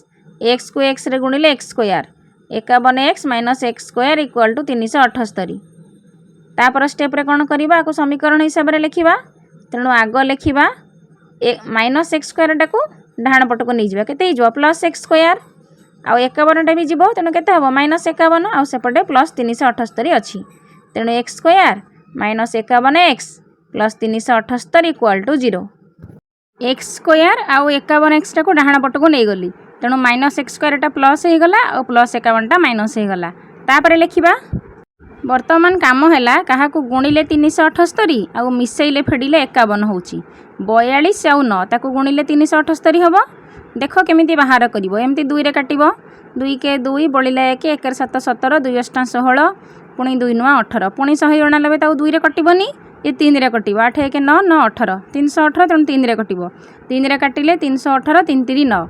x को x रे गुणिले x square 51x minus x square equal to 378। तापर स्टेप रे कोन करिबा को समीकरण हिसाब रे लिखिबा तेणु आग लिखिबा माइनस x स्क्वायर टाको डाहाण पट को नै जिबा केते हिजो प्लस x स्क्वायर आ 51 टा भी जिवो तेणु केते हबो माइनस 51 आ सेपटे प्लस 378 अछि तेणु x square minus 51x plus 378 equal to 0। x square आउ 51x टा को डाहाण पट को नै गली तेणु माइनस x स्क्वायर टा प्लस हे गला और प्लस 51 टा माइनस हे गला। तापर लिखिबा वर्तमान काम हैला काहा को गुणिले 378 आउ मिसेइले फेडिले 51 होउची 42 आउ 9 ताको गुणिले 378 हबो। देखो केमिति बाहर करिवो एमती 2 रे काटिबो 2 के 2 बळिला 1 1 7 17 2 8 16 पुणी 2 9 18 पुणी 199 ताउ 2 रे कटिबोनी ये 3 रे कटिबो 8 1 9 9 18 318 तेणु 3 रे कटिबो 3 रे काटिले 318 3 3 9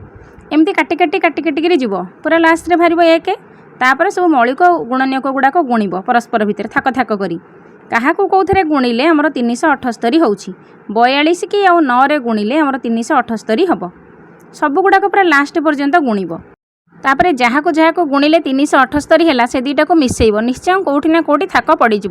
एमती काटी काटी काटी काटी करी जिवो पूरा लास्ट रे भारिबो 1 तापर सब मौलिक गुणनीयक गुड़ाक गुणिब परस्पर भितर थाक थाक करी क्या कौथे गुणिले आमर 378 होउछि 42 कि आउ 9 रे गुणिले आमर 378 हम सब गुड़ाक पूरा लास्ट पर्यंत गुणिब तापर जहाँ को गुणिले 378 है से दुईटा को मिसेब निश्चय कौटी ना कौटी थाक पड़ज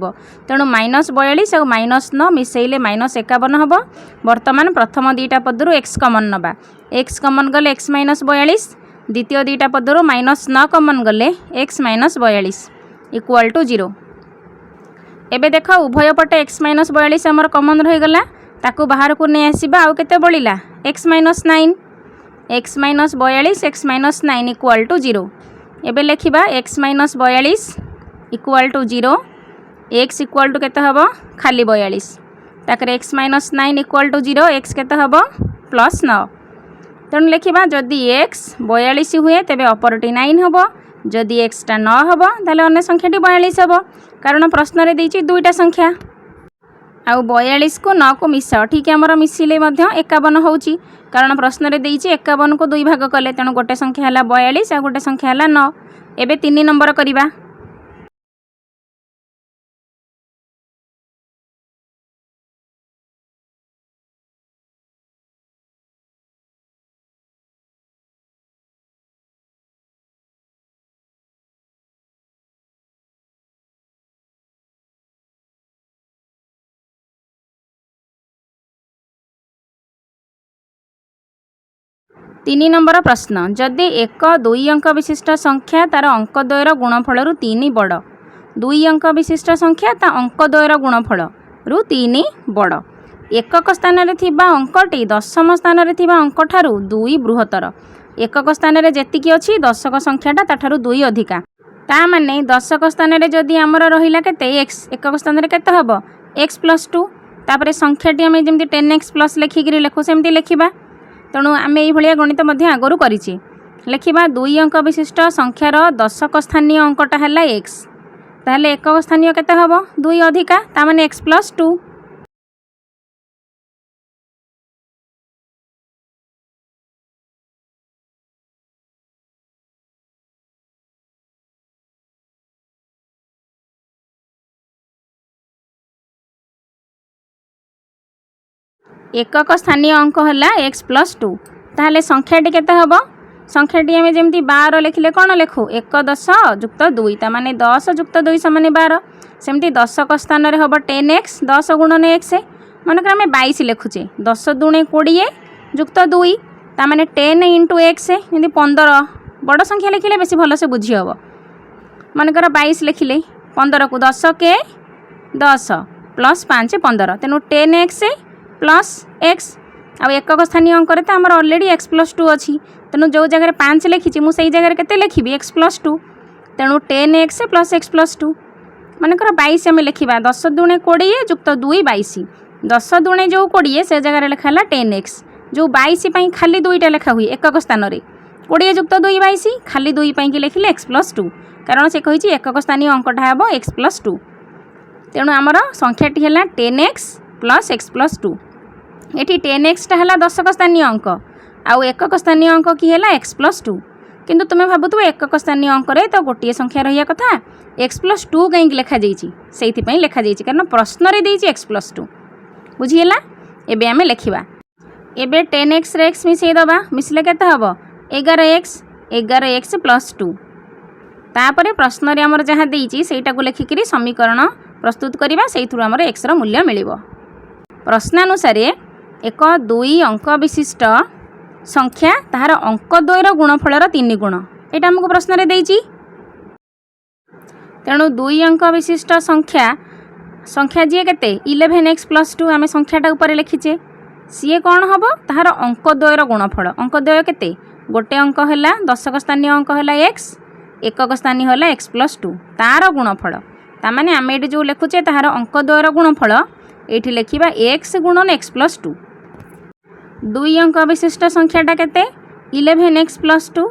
तेणु माइनस 42 और माइनस 9 मिसेले माइनस 51 हम। बर्तमान प्रथम दुईटा पदर एक्स कमन नवा एक्स कमन गले एक्स माइनस 42 द्वितीय दुईटा पदर माइनस 9 कमन गले एक्स माइनस 42 इक्वल टू 0। एबे देख उभय पटे एक्स माइनस 42 आमर कमन रहीगला ताकू बाहर को नहीं आसवा आउ केते बळिला x minus 9 x minus 42 x minus 9 equal to 0। एबे लिखिबा x minus 42 equal to 0 x equal to केते हबो खाली 42 ताकर x minus 9 equal to 0 x केते हबो प्लस 9 तेणु लिखिबा जदि एक्स 42 हुए तेबे अपरटी 9 हबो जदि एक्स टा 9 हबो ताले अन्य संख्याटी 42 हबो कारण प्रश्न रे देइछि दुईटा संख्या आउ 42 को 9 को मिसाओ ठीक आमर मिसिले मध्य 51 होउछि कारण प्रश्न रे देइछि 51 को 2 भाग कले तेणु गोटे संख्या हला 42 आ गोटे संख्या हला 9। एबे 3 नंबर करिबा। तीन नंबर प्रश्न जदि एक 2 अंक विशिष्ट संख्या तार अंक द्वयर गुणफल 3 बड़ 2 अंक विशिष्ट संख्या ता अंक द्वयर गुणफल 3 बड़ एकक स्थान रे थिबा अंकटी दशम स्थान रे थिबा अंक ठारू 2 बृहत्तर एकक स्थान रे जेतिकी अछि दशक संख्याटा ताठारू 2 अधिका ता माने दशक स्थान रे जदि हमर रहिला केते x एकक स्थान रे केते हबो x + 2 तापरे संख्याटी आमे जेमति 10x प्लस लेखिकरी लेखु सेमति लेखिबा तेणु आम ये गणित आगु करी लिखा 2 अंक विशिष्ट संख्यार दशक स्थानीय अंकटा है x ताहले एकक स्थानीय केते हबो 2 अधिका ता माने x + 2 एकक स्थानीय अंक है x + 2 ताहले संख्याटी केते हबो संख्याटी आम जमी 12 लिखिले कौन लिखु 1 10 + 2 ता माने 10 + 2 = 12 सेमती दशक स्थान रे हबो 10x 10 गुणन x मनकर आम 22 लिखुचे 10 दूणे 20 + 2 ता माने 10 × x जमी 15 बड़ संख्या लिखिले बेसी भल से बुझी हबो मनकर 22 लिखिले 15 को 10 के 10 + 5 15 तेणु 10x + x आउ एकक स्थानीय अंक तो आमर ऑलरेडी x + 2 अच्छी तेणु जो जगह 5 लिखी मुझे जगह के लिखी x + 2 तेणु 10x + x + 2 मनकर 22 आम लिखा 10 दूणे 20 + 2 22 10 दूणे जो 20 से जगह लिखा 10x जो 22 खाली 2टा लिखा हुए एकक स्थान में 20 + 2 22 खाली 2 कि लिखिले x + 2 कारण से कही एकक स्थानीय अंकटा हे x + 2 तेणु आमर संख्याटी है 10x + x + 2 ये 10x टा है दशक स्थानीय अंक आउ एकक स्थानीय अंक कि है x + 2 किंतु तुम्हें भावुव एकक स्थानीय अंक रे तो गोटे संख्या रहा कथा x + 2 कहीं लिखा से लिखा कारण प्रश्न रे देइछि x + 2 बुझीला एबे आमे लिखिबा एबे 10x रे x मिसई दबा मिसले केते हबो 11x + 2 तापरे प्रश्न रे हमर जहाँ देइछि सेटा को लिखिकरी समीकरण प्रस्तुत करिबा सेइथुर हमर x रो मूल्य मिलिबो प्रश्नानुसार एक 2 अंक विशिष्ट संख्या ताहार अंक द्वयर गुणफल 3 गुण यहाँ आमको प्रश्न रे देइछि तेणु 2 अंक विशिष्ट संख्या जी केते 11x + 2 आम संख्याटा ऊपर लिखीचे सी कौन हम ताहार अंक द्वयर गुणफल अंक द्वय केते गोटे अंक है दशक स्थानीय अंक है x एकक स्थानीय है x + 2 तार गुणफल तामाने आम ये जो लिखुचे ताहार अंक द्वयर गुणफल ये लिखा x गुणन x + 2 2 अंक विशिष्ट संख्याटा केते 11x + 2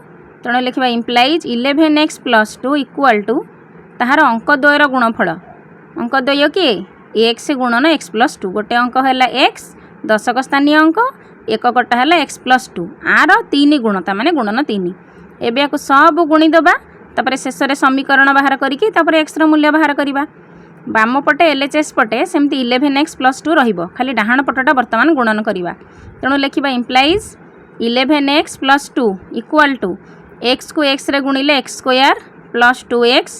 तेणु लिखा इम्प्लाइज 11x + 2 = ताहार अंक द्वयर गुणफल अंक द्वय किए x गुणन x + 2 गोटे अंक है x दशक स्थानीय अंक एककटा है x + 2 आर 3 गुण तामाने गुणन 3 एबे याको सब गुणी दबा तापर शेष रे समीकरण बाहर करिकी तापर x रो मूल्य बाहर करबा बाम पटे LHS पटे सेमती 11x + 2 रहिबो खाली डाहाण पटटा वर्तमान गुणन करबा तेणु लिखा इम्प्लाइज 11x + 2 = x को x रे गुणिले x² + 2x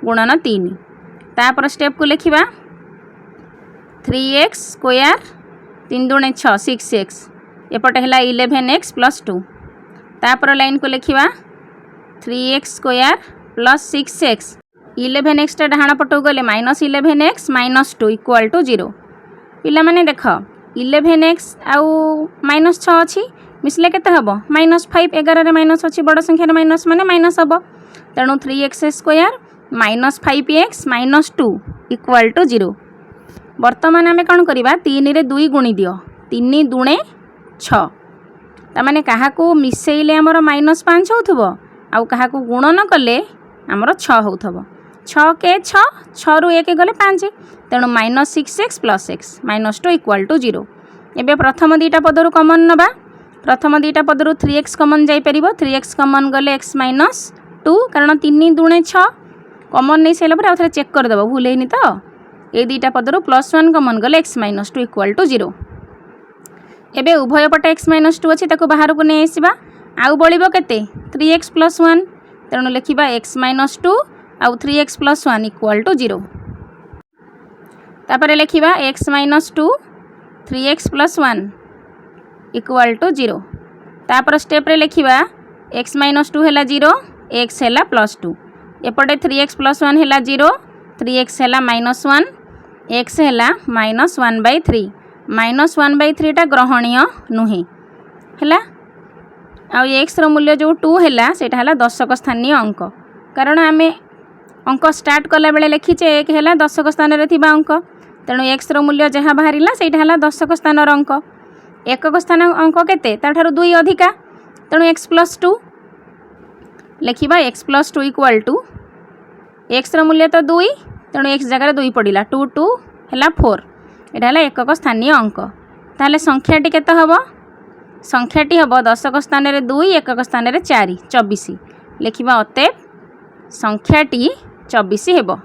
गुणन 3 तापर स्टेप को लिखा 3x² 3 दूणे 6 6x एपटे है 11x + 2 तापर लाइन को लिखा 3x² + 6x 11x टा डाहाण पटू गले -11x - 2 = 0 पिला माने देख 11x आउ -6 अच्छी मिसले केते हबो -5 11 रे माइनस अच्छी बड़ संख्या रे माइनस माने माइनस हबो तेणु 3x² - 5x - 2 = 0 वर्तमान आम कौन करवा 3 रे 2 गुणी दियो 3 दूणे 6 तामाने काहाकू मिसेइले हमर -5 होथबो आउ काहाकू गुणन कले हमर 6 होथबो 6 के 6 6 रु 1 गले 5 तेणु -6x + x - 2 = 0 एबे प्रथम दीटा पदरु कमन नबा प्रथम दीटा पदरु 3x कमन जाई परिबो 3x कमन गले x - 2 कारण 3 दूणे 6 कमन नहीं सारा पर आउथरे चेक कर देबो भूल हेनी तो ए दीटा पदरु +1 कमन गले x - 2 = 0 एबे उभय पटे x - 2 अछि ताको बाहर को नै आसीबा आउ बळिबो केते 3x + 1 तेणु लिखिबा x - 2 आउ 3x + 1 = 0 तापर लिखिबा x - 2 3x + 1 = 0 तापर स्टेप रे लिखिबा x माइनस 2 है 0 x है +2 एपटे 3x + 1 है 0 3x है -1 x है -1/3 -1/3 टा ग्रहणीय नुहे है आ x रो मूल्य जो 2 है सेटा है दशक स्थानीय अंक कारण आम अंक स्टार्ट कला बेले लिखीचे 1 है दशक स्थान रे थिबा अंक तेणु x रो मूल्य जहाँ बाहर सेटा है दशक स्थान अंक एकक स्थान अंक केते ताठारु 2 अधिका तेणु x + 2 लिखिबा x + 2 इक्वल टू x रो मूल्य तो 2 तेणु x जगह 2 पड़ा 2 2 है 4 एटा है एकक स्थानीय अंक ताहले संख्याटी केते हबो संख्याटी हबो दशक स्थान रे 2 एकक स्थान रे 4 24 लिखिबा अतएव संख्याटी 24 हेबो।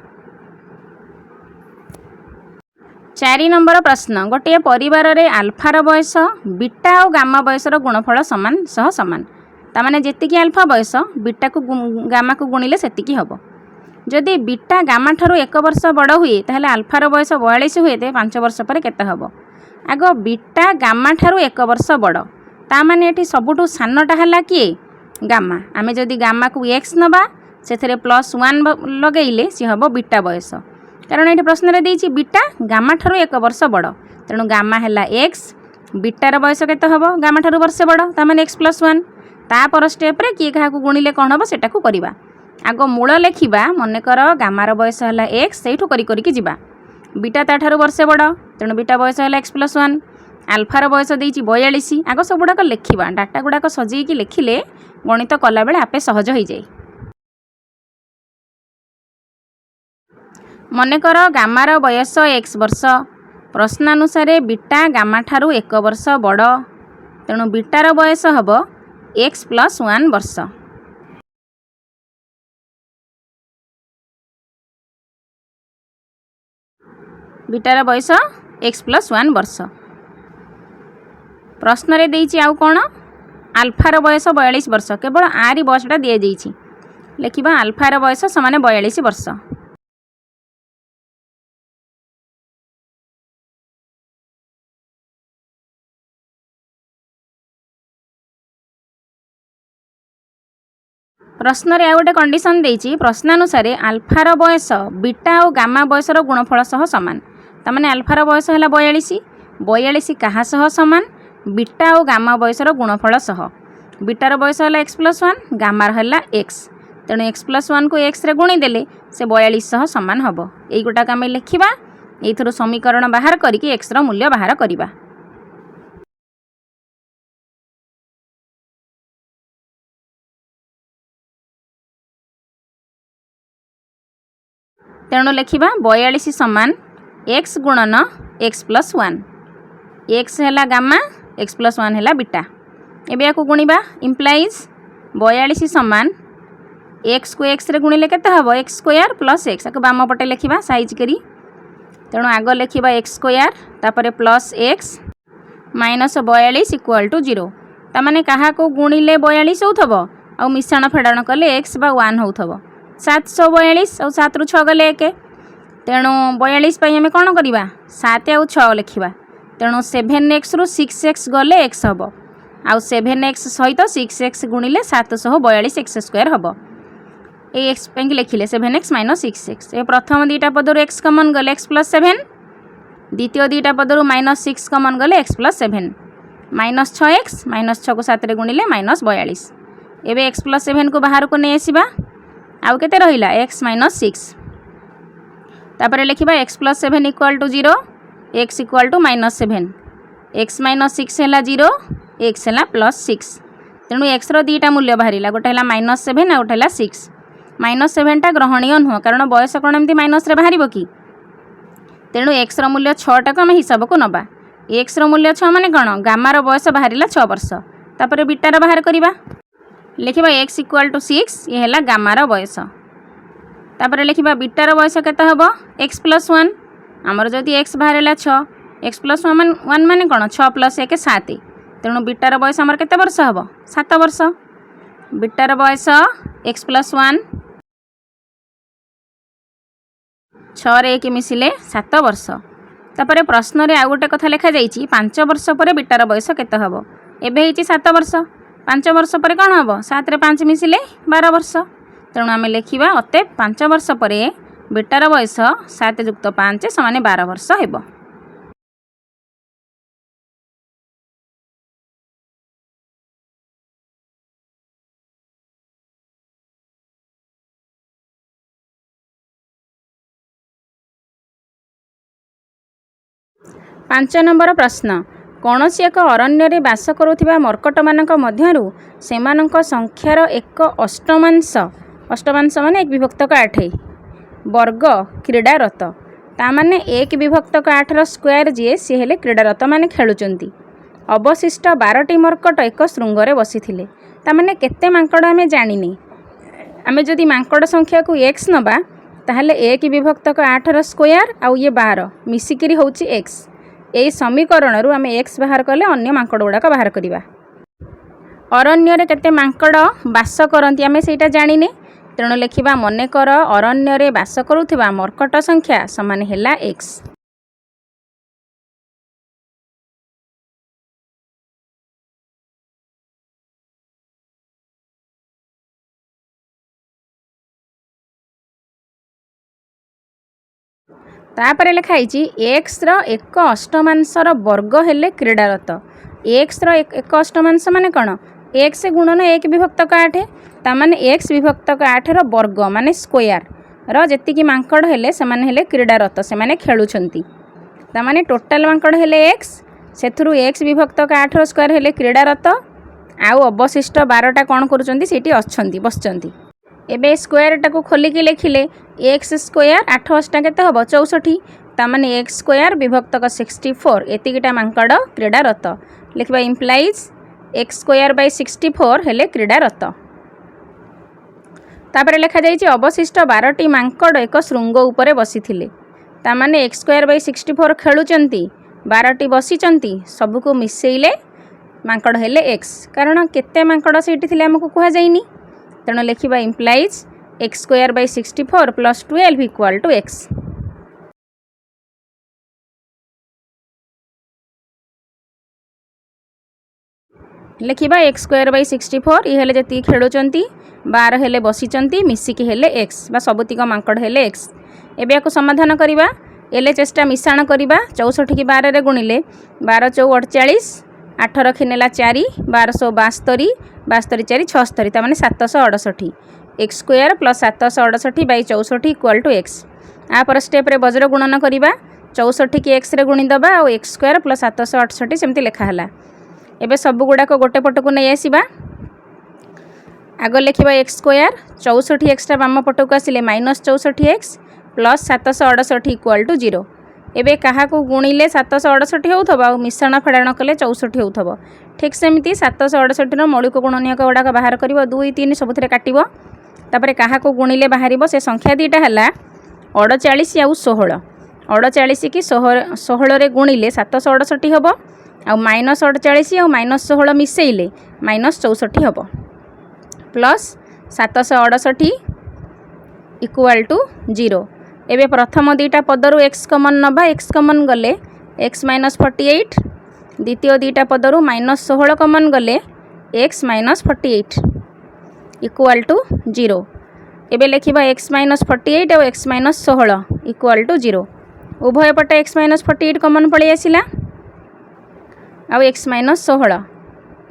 4 नंबर प्रश्न गोटे परिवार रे आल्फार बयस बीटा और गामा बयसर गुणफल समान सह समान तामाने जेतिकी आल्फा बयस बीटा को गामा को गुणिले सेतिकी हबो जदि बीटा गामा ठारू 1 वर्ष बड़ हुए ताहले आल्फार बयस 42 हुए 5 वर्ष पर केते हबो आग बीटा गामा ठारू 1 वर्ष बड़ तामाने एठी सबुठु सानटा हला किए गामा आमे जदि गामा को x नबा सेथरे +1 लगेइले सी हबो बीटा बयस कारण ये प्रश्न रे देछि बीटा गामा ठारू 1 वर्ष बड़ तेणु गामा है x बीटार बयस केते हबो गामा ठारू वर्ष बड़ तामाने x + 1 तापर स्टेप रे किए काहा को गुणिले कोन हबो सेटा को करिबा आगो मूल लेखिबा मनेकर गामार बयस है x सेठू करी करी की जिबा बीटा ताठारू वर्ष बड़ तेणु बीटा बयस है x + 1 आल्फार बयस देछि 42 आगो सब गुडाक लेखिबा डाटा गुडाक सजेई की लेखिले गणित कला बेले आपे सहज हो जाए। मनेकर गामार बयस x वर्ष प्रश्नानुसारे बीटा गामा ठारू 1 वर्ष बड़ तेणु बीटार बयस हबो x + 1 वर्ष बीटार बयस x + 1 वर्ष प्रश्न रे देछि आउ कोन आल्फार बयस 42 वर्ष केवल आरी बयसटा दिए जाइछि लेखिबा आल्फार बयस समान 42 वर्ष प्रश्न रे आउटे कंडीशन देछि प्रश्नानुसारे आल्फार बयस बीटा और गामा बयसर गुणफल सह समान तामाने आल्फार बयस है 42 42 कहा सह समान बीटा और गामा बयसर गुणफल सह बीटार बयस है x + 1 गामार है x तेणु x + 1 को x रे गुणी देले से 42 सह समान हबो एई गोटाक आमे लिखिबा एथरो समीकरण बाहर करिकि x रो मूल्य बाहर करिबा। तेणु लिखिबा 42 समान x गुणन x + 1 x है गामा x + 1 है बीटा एबे या को गुणिबा इम्प्लाइज 42 समान x को x रे गुणिले केते हबो x² + x को बाम पटे लिखिबा साइज करी तेणु आग लिखिबा x² तापरे +x -42 = 0 तामाने कहा को गुणिले 42 होथबो आ मिश्रण फेडण कले x बा 1 होथबो 742 और 7 रु 6 गले 1 तेणु 42 पई हमें कोन करिबा 7 और 6 लिखिबा तेणु 7x रु 6x गले x हबो आ 7x सहित 6x गुणिले 742 x² हबो ए x पेंग लिखिले 7x - 6x ए प्रथम दीटा पदरु x कॉमन गले x + 7 द्वितीय दीटा पदरु -6 कॉमन गले x + 7 -6x -6 को 7 रे गुणिले -42 एबे x + 7 को बाहर को नै आसीबा आउ केते रहिला x - 6 तापरे लिखिबा x + 7 = 0 x = -7 x - 6 है 0 x है +6 तेणु x रो दीटा मूल्य बाहरिला गोटे है -7 आ गोटे है 6 -7 टा ग्रहणीय नुह कारण बयस कोन एमती माइनस रे बाहरिबो कि तेणु x रो मूल्य 6 टा को हम हिसाब को नबा x रो मूल्य 6 माने कोन गामा रो बयस बाहरिला 6 वर्ष तापरे बीटा रो बाहर करिबा लिखिबा x = 6 ये है गामा रो बयस तापरे लिखिबा बीटा रो बयस केते हबो x + 1 हमर जदि x बाहरिला 6 x + 1 माने कोन 6 + 1 7 तेणु बीटार बयस आमर केते वर्ष हबो 7 वर्ष बीटार बयस x + 1 6 रे 1 मिसिले 7 वर्ष तापरे प्रश्न रे आ गोटे कथा लिखा जाइछि 5 वर्ष पर बीटार बयस केते हबो एबे हिची 7 वर्ष 5 वर्ष पर कौन हम 7 रे 5 मिसिले 12 वर्ष। तेणु आम लिखा अतएव 5 वर्ष पर बेटार बयस 7 युक्त 5 समान 12 वर्ष हेब। पांच नंबर प्रश्न कौन एक अरण्य बास करुवा मर्कट मानक मध्यरु सेमानक संख्यार एक अष्टमांश अष्टमांश माने 1 विभक्तक 8 वर्ग क्रीडारत ताने 1 विभक्तक 8 स्क्वायर जी सी हेले क्रीडारत माने खेलुचंती। अवशिष्ट 12टी मर्कट एक श्रृंगरे बसी ताने केते मांकड़ आमे जानिने। आमे जदि मांकड़ संख्या को x नबा ताहले 1 विभक्तक 8 स्क्वायर आउ ये 12 मिसिकिरी होउची x। यही समीकरण रु आमे x बाहर कले अन्य मांकड़ गुड़ाक बाहर करिबा। अरण्य केते मांकड़ बास करती आमे सेटा जानिने। तेणु लिखिबा मनेकर अरण्य बास करुथिबा मर्कट संख्या समान हेला x। तापर लिखाई एक्स एक अष्टमांशर वर्ग हेले क्रीडारत। एक्स एक अष्टमांश माने कौन एक्स गुणन 1 विभक्तक 8 ताने एक्स विभक्तक 8 वर्ग माने स्क्वायर जी मांकड़ हेले सेमाने हेले क्रीडारत सेमाने खेलुछंती। ताने टोटाल मांकड़ हेले एक्स सेथुरु एक्स विभक्तक 8 स्क्वायर हेले क्रीडारत आउ अवशिष्ट 12टा कौन करुछंती सेठी अछंती बसचंती। एबे स्क्वायर टाको खोलिकी लिखिले एक्स स्क्वायर 8 अष्टा केते हबो 64 ताने एक्स स्क्वायर विभक्तक 64 एतिकिटा मांकड़ क्रीडारत लिखबा इम्प्लाइज एक्स स्क्वायर बाय 64 हेले क्रीडारत। तापर लिखा जाइछि अवशिष्ट 12टी मांकड़ एक श्रृंग उपरे बसिथिले ताने एक्स स्क्वायर बाय 64 खेलुचंती 12टी बसिचंती सबको मिसेइले मांकड़ हेले एक्स कारण केते मांकड़ सेठी थिले हमकु कुहा जाइनी। तेणु लिखा implies x square by 64 plus 12 equal to x. लिखा एक्स स्क्वायर बाय 64 ये हेले जति खेलुचंती 12 हेले बसिचंती मिसिकी हेले एक्स बा सबुतिक मांकड़ हेले एक्स। एबे याको समाधान करिबा एले चेष्टा मिश्रण करिबा 64 की 12 रे गुणिले 12 चौ 48 8 रखी नेला 4 1272 72 4 76 तामाने 768 x square plus 768 by 64 equal to x. आपर स्टेप रे वज्र गुणन करिबा 64 की एक्स रे गुणी दबा और एक्स स्क्वायर प्लस 768 सेमती लेखा हला। एबे सब गुड़ाक गोटे पट को नहीं आसीबा आग लिखा एक्स स्क्वायर 64 एक्सट्रा बाम पट को आसिले minus 64 x plus 768 equal to 0। एबे कहा को गुणिले 768 होउथबा और मिश्रण फेड़ाण कले 64 होउथबो। ठीक सेमती 768 रो मौलिक गुणनीयक गुड़ाक बाहर करिवो 2 3 सबुथिरे काटिबो तापरे कहा को गुणिले बाहरिबो से संख्या दीटा हला 48 आउ 16 48 की 16 रे गुणिले 768 हबो आ माइनस 48 आ माइनस 16 मिसेइले माइनस 64 हबो प्लस 768 इक्वल टू 0। एबे प्रथम दीटा पदरु x कमन नबा x कमन गले x माइनस 48 द्वितीय दीटा पदरु माइनस 16 कमन गले x माइनस 48 इक्वल टू 0। एबे लिखिबा x माइनस 48 और x माइनस 16 इक्वल टू 0। उभय पटे x माइनस 48 कमन पड़ी आसिला आउ x माइनस 16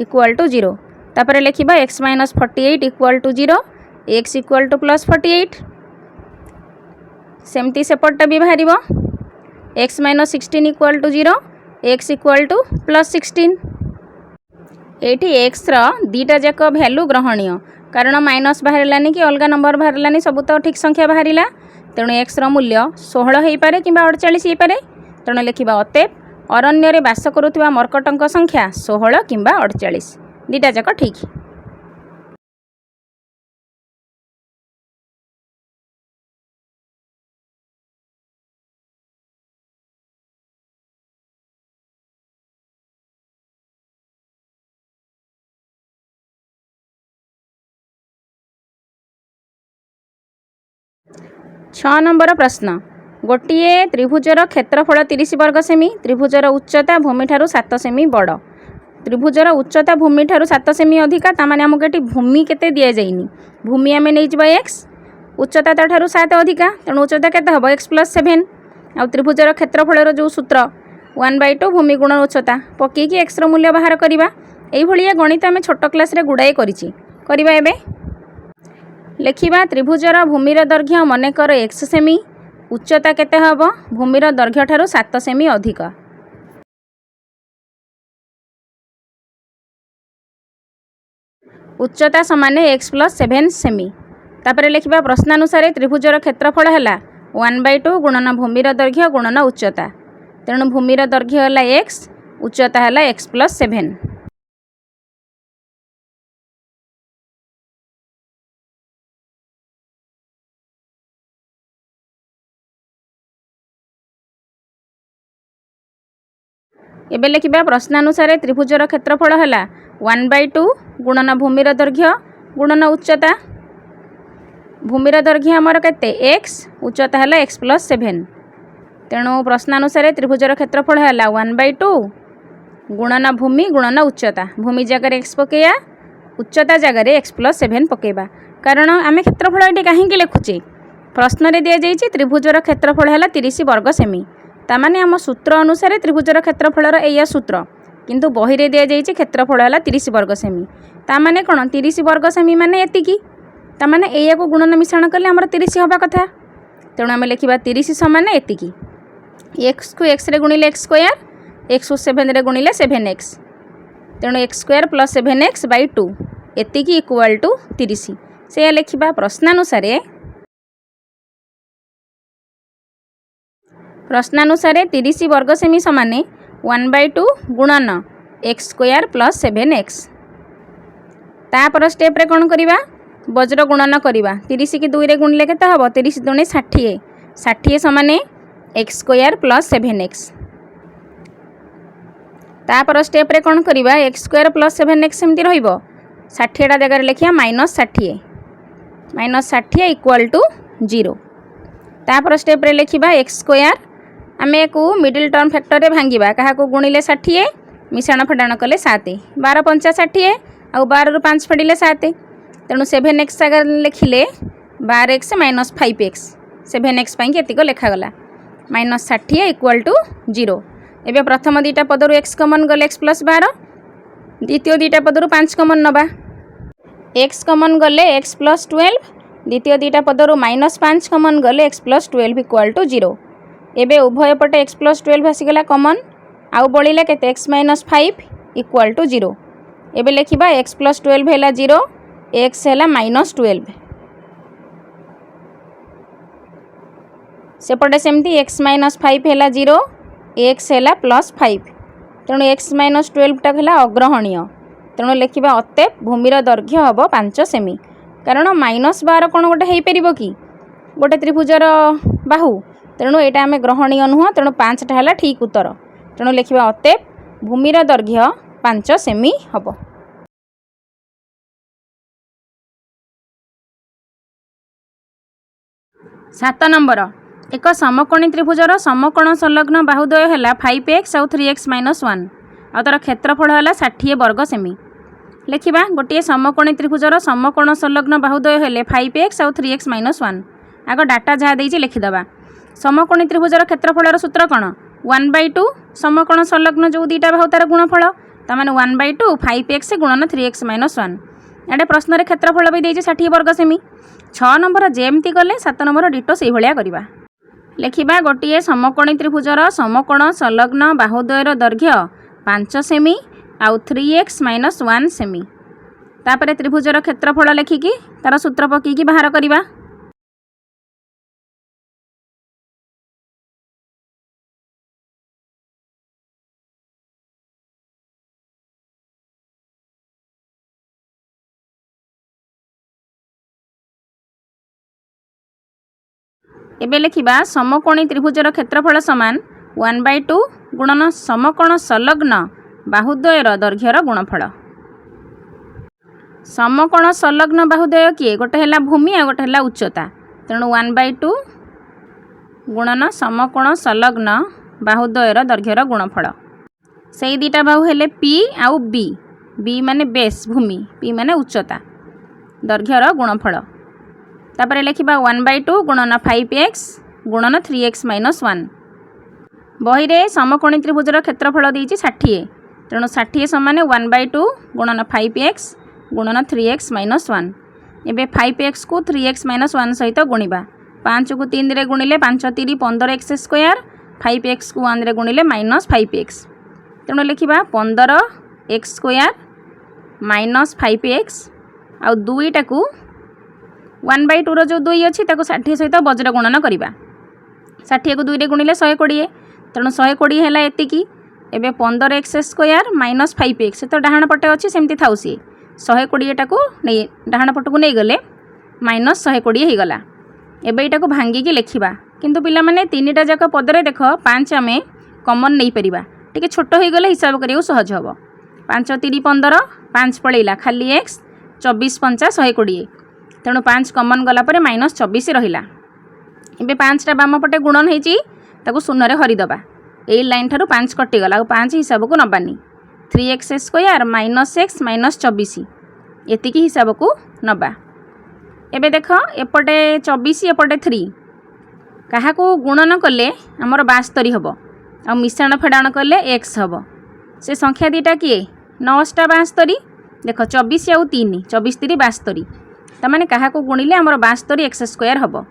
इक्वल टू 0। तापर लिखिबा x minus 48 equal to 0 x equal to plus 48 सेमती सेपटा भी बाहर x minus 16 equal to 0 x equal to plus 16। एठी x रो दीटा जाक वैल्यू ग्रहणीय कारण माइनस बाहरलानी कि अलग नंबर बाहरलानी सब तो ठीक संख्या बाहरिला तेणु x रो मूल्य 16 हो पारे कि 48 हो पारे। तेणु लिखिबा अतएव अरण्य रे बास करुवा मर्कटंक संख्या 16 कि 48 दीटा जाक ठीक। छह नंबर प्रश्न गोटे त्रिभुजर क्षेत्रफल 30 वर्ग सेमी त्रिभुजर उच्चता भूमि ठारू 7 सेमी बड़ त्रिभुजर उच्चता भूमि ठारू 7 सेमी अधिका तामाने आमको एटी भूमि केते दिया जाइनी भूमि आमे नै जबा x उच्चता ता ठारू 7 अधिका तेणु उच्चता केते हबो x + 7 आ त्रिभुजर क्षेत्रफलर जो सूत्र 1/2 भूमि गुण उच्चता पकई कि x रो मूल्य बाहर करबा एई भलिया गणित आमे छोट क्लास रे गुडाई करिछि करबा एबे लेखिबा त्रिभुजर भूमिर दैर्घ्य मने कर x सेमी उच्चता केते हबो भूमिर दैर्घ्य ठारू 7 सेमी अधिक उच्चता समान x + 7 सेमी तापर लिखिबा प्रश्नानुसार त्रिभुजर क्षेत्रफल है 1/2 गुणन भूमिर दैर्घ्य गुणन उच्चता तेणु भूमिर दैर्घ्य है x उच्चता है x + 7 एबे लिखिबा प्रश्नानुसार त्रिभुजर क्षेत्रफल है 1/2 गुणन भूमिर दैर्घ्य गुणन उच्चता भूमिर दैर्घ्य आमर केते x उच्चता है x + 7 तेणु प्रश्नानुसार त्रिभुजर क्षेत्रफल है 1/2 गुणन भूमि गुणन उच्चता भूमि जगह x पकेया उच्चता जगह x + 7 पकेबा कारण आम क्षेत्रफल ये कहीं लिखुचे प्रश्न रे दिया जाइए त्रिभुजर क्षेत्रफल है 30 वर्ग सेमी तामाने आम सूत्र अनुसार त्रिभुजर क्षेत्रफलर एया सूत्र किंतु बही रे दिया जाइए क्षेत्रफल है 30 वर्ग सेमी तामाने कौन 30 वर्ग सेमी माने एतिकी तामाने एया को गुणन मिश्रण कले आमर 30 हवा कथा तेणु आम लिखा 30 समान एतिकी x को x रे गुणिले x स्क्वायर x को 7 रे गुणिले 7x तेणु x स्क्वायर + 7x/2 एतिकी इक्वल टू 30 से लिखा प्रश्नानुसार 30 वर्ग सेमी समान 1/2 गुणन x स्क्वायर + 7x तापर स्टेप रे कौन करवा वज्र गुणन करवा 30 की 2 रे गुणिले केते हबो 30 × 2 = 60 60 समान x स्क्वायर + 7x तापर स्टेप रे कौन करवा x स्क्वायर + 7x सेमती रहिबो 60 टा जगह लिखिया -60 -60 इक्वल टू 0 तापर स्टेप रे लिखिबा x स्क्वायर आमे को मिडिल टर्म फैक्टर रे भांगिबा कहा को गुणिले 60 मिश्रण फटाण कले 7 12 × 5 = 60 आउ 12 रु 5 फेडिले 7 तेणु 7x जगह लिखिले 12x - 5x 7x pi केतिको लेखागला -60 equal to 0 एबे प्रथम दीटा पदरु x कॉमन गले x + 12 द्वितीय दीटा पदरु 5 कॉमन नबा x कॉमन गले x + 12 द्वितीय दीटा पदरु -5 कॉमन गले x + 12 इक्वल टू 0 एबे उभय पटे x + 12 आसीगला कॉमन आउ बळिला केते x - 5 इक्वल टू 0 एबे लिखिबा x + 12 हैला 0 x हैला -12 सेपटे सेमती x - 5 हैला 0 x हैला +5 तेणु x - 12 टा हैला अग्रहणीय तेणु लिखिबा अतएव भूमिर दैर्घ्य हबो 5 सेमी कारण -12 कोन गोटे हेई परिबो कि गोटे त्रिभुजर बाहु तेणु एटा आमे ग्रहणीय नुह तेणु 5 टा हैला ठीक उत्तर तेणु लिखिबा अतएव भूमिर दैर्घ्य 5 सेमी हबो 7 नंबर एक समकोणी त्रिभुजर समकोण संलग्न बाहुद्वय है 5x आउ 3x - 1 आ तार क्षेत्रफल है 60 वर्ग सेमी लिखिबा गोटे समकोणी त्रिभुजर समकोण संलग्न बाहुद्वय है 5x आउ 3x - 1 आग डाटा जहाँ देइछि लिखिदबा समकोणी त्रिभुजर क्षेत्रफलर सूत्र कौन 1/2 समकोण संलग्न जो दुईटा बाहु तार गुणफल तार 1/2 5x गुणन 3x - 1 एडे प्रश्न क्षेत्रफल भी देइछि 60 वर्ग सेमी 6 नंबर जेमती गले 7 नंबर डिटो से भाया करवा लिखिबा गोटे समकोणी त्रिभुजर समकोण संलग्न बाहुद्वयर दैर्घ्य 5 सेमी आउ 3x - 1 सेमी तापर त्रिभुजर क्षेत्रफल लिखिकी तार सूत्र पकईकी बाहर करवा एबे लिखिबा समकोणी त्रिभुजर क्षेत्रफल समान 1/2 गुणन समकोण संलग्न बाहुद्वयर दैर्घ्यर गुणफल समकोण संलग्न बाहुद्वय किए गोटे है भूमि आ गोटे है उच्चता तेणु 1/2 गुणन समकोण संलग्न बाहुद्वयर दैर्घ्यर गुणफल से दुईटा बाहु हेले पी आउ बी बी माने बेस भूमि पी माने उच्चता दैर्घ्यर गुणफल तापर लिखा 1/2 गुणन 5x गुणन 3x - 1 बही रे समकोणी त्रिभुजर क्षेत्रफल देइछि 60 तेणु 60 समान 1/2 गुणन 5x गुणन 3x - 1 एबे 5x को 3x - 1 सहित गुणिबा 5 को 3 रे गुणिले 5 3 15x स्क्वायर 5x को 1 रे गुणिले -5x तेणु लिखा 15x स्क्वायर -5x आ दुईटा को 1/2 रो जो 2 अच्छी 60 सहित वज्र गुणन करवा 60 को 2 रे गुणिले 120 तेणु 120 है एतिकी एबे 15x स्क्वायर -5x तो डाहाण पटे अच्छी सेमती थाउ सी 120 को नहीं डाहाण पट को नहीं गले -120 हो गला एबे एटा को भांगी लिखिबा किंतु पिला माने तीनटा जाक पदरे देख 5 आमे कॉमन नहीं परिबा टिके छोट हो गले हिसाब करियो सहज हबो 5 3 15 5 पळैला खाली x 24 5 120 तेणु 5 कॉमन गला परे -24 रहिला एबे 5टा बाम पटे गुणन हेची ताको शून्य रे हरि दबा एई लाइन थारु 5 कटि गला 5 हिसाब को नबानी 3x स्क्वायर -x -24 एतिकी हिसाब को नबा एबे देख एपटे 24 एपटे 3 कहा को गुणन कले हमर 72 हबो आ मिश्रण फेडाण कले x हबो से संख्या दीटा किए 9टा 72 देख 24 आउ 3 24 3 72 तमाने कहा को गुणिले हमर 72 x स्क्वायर हबो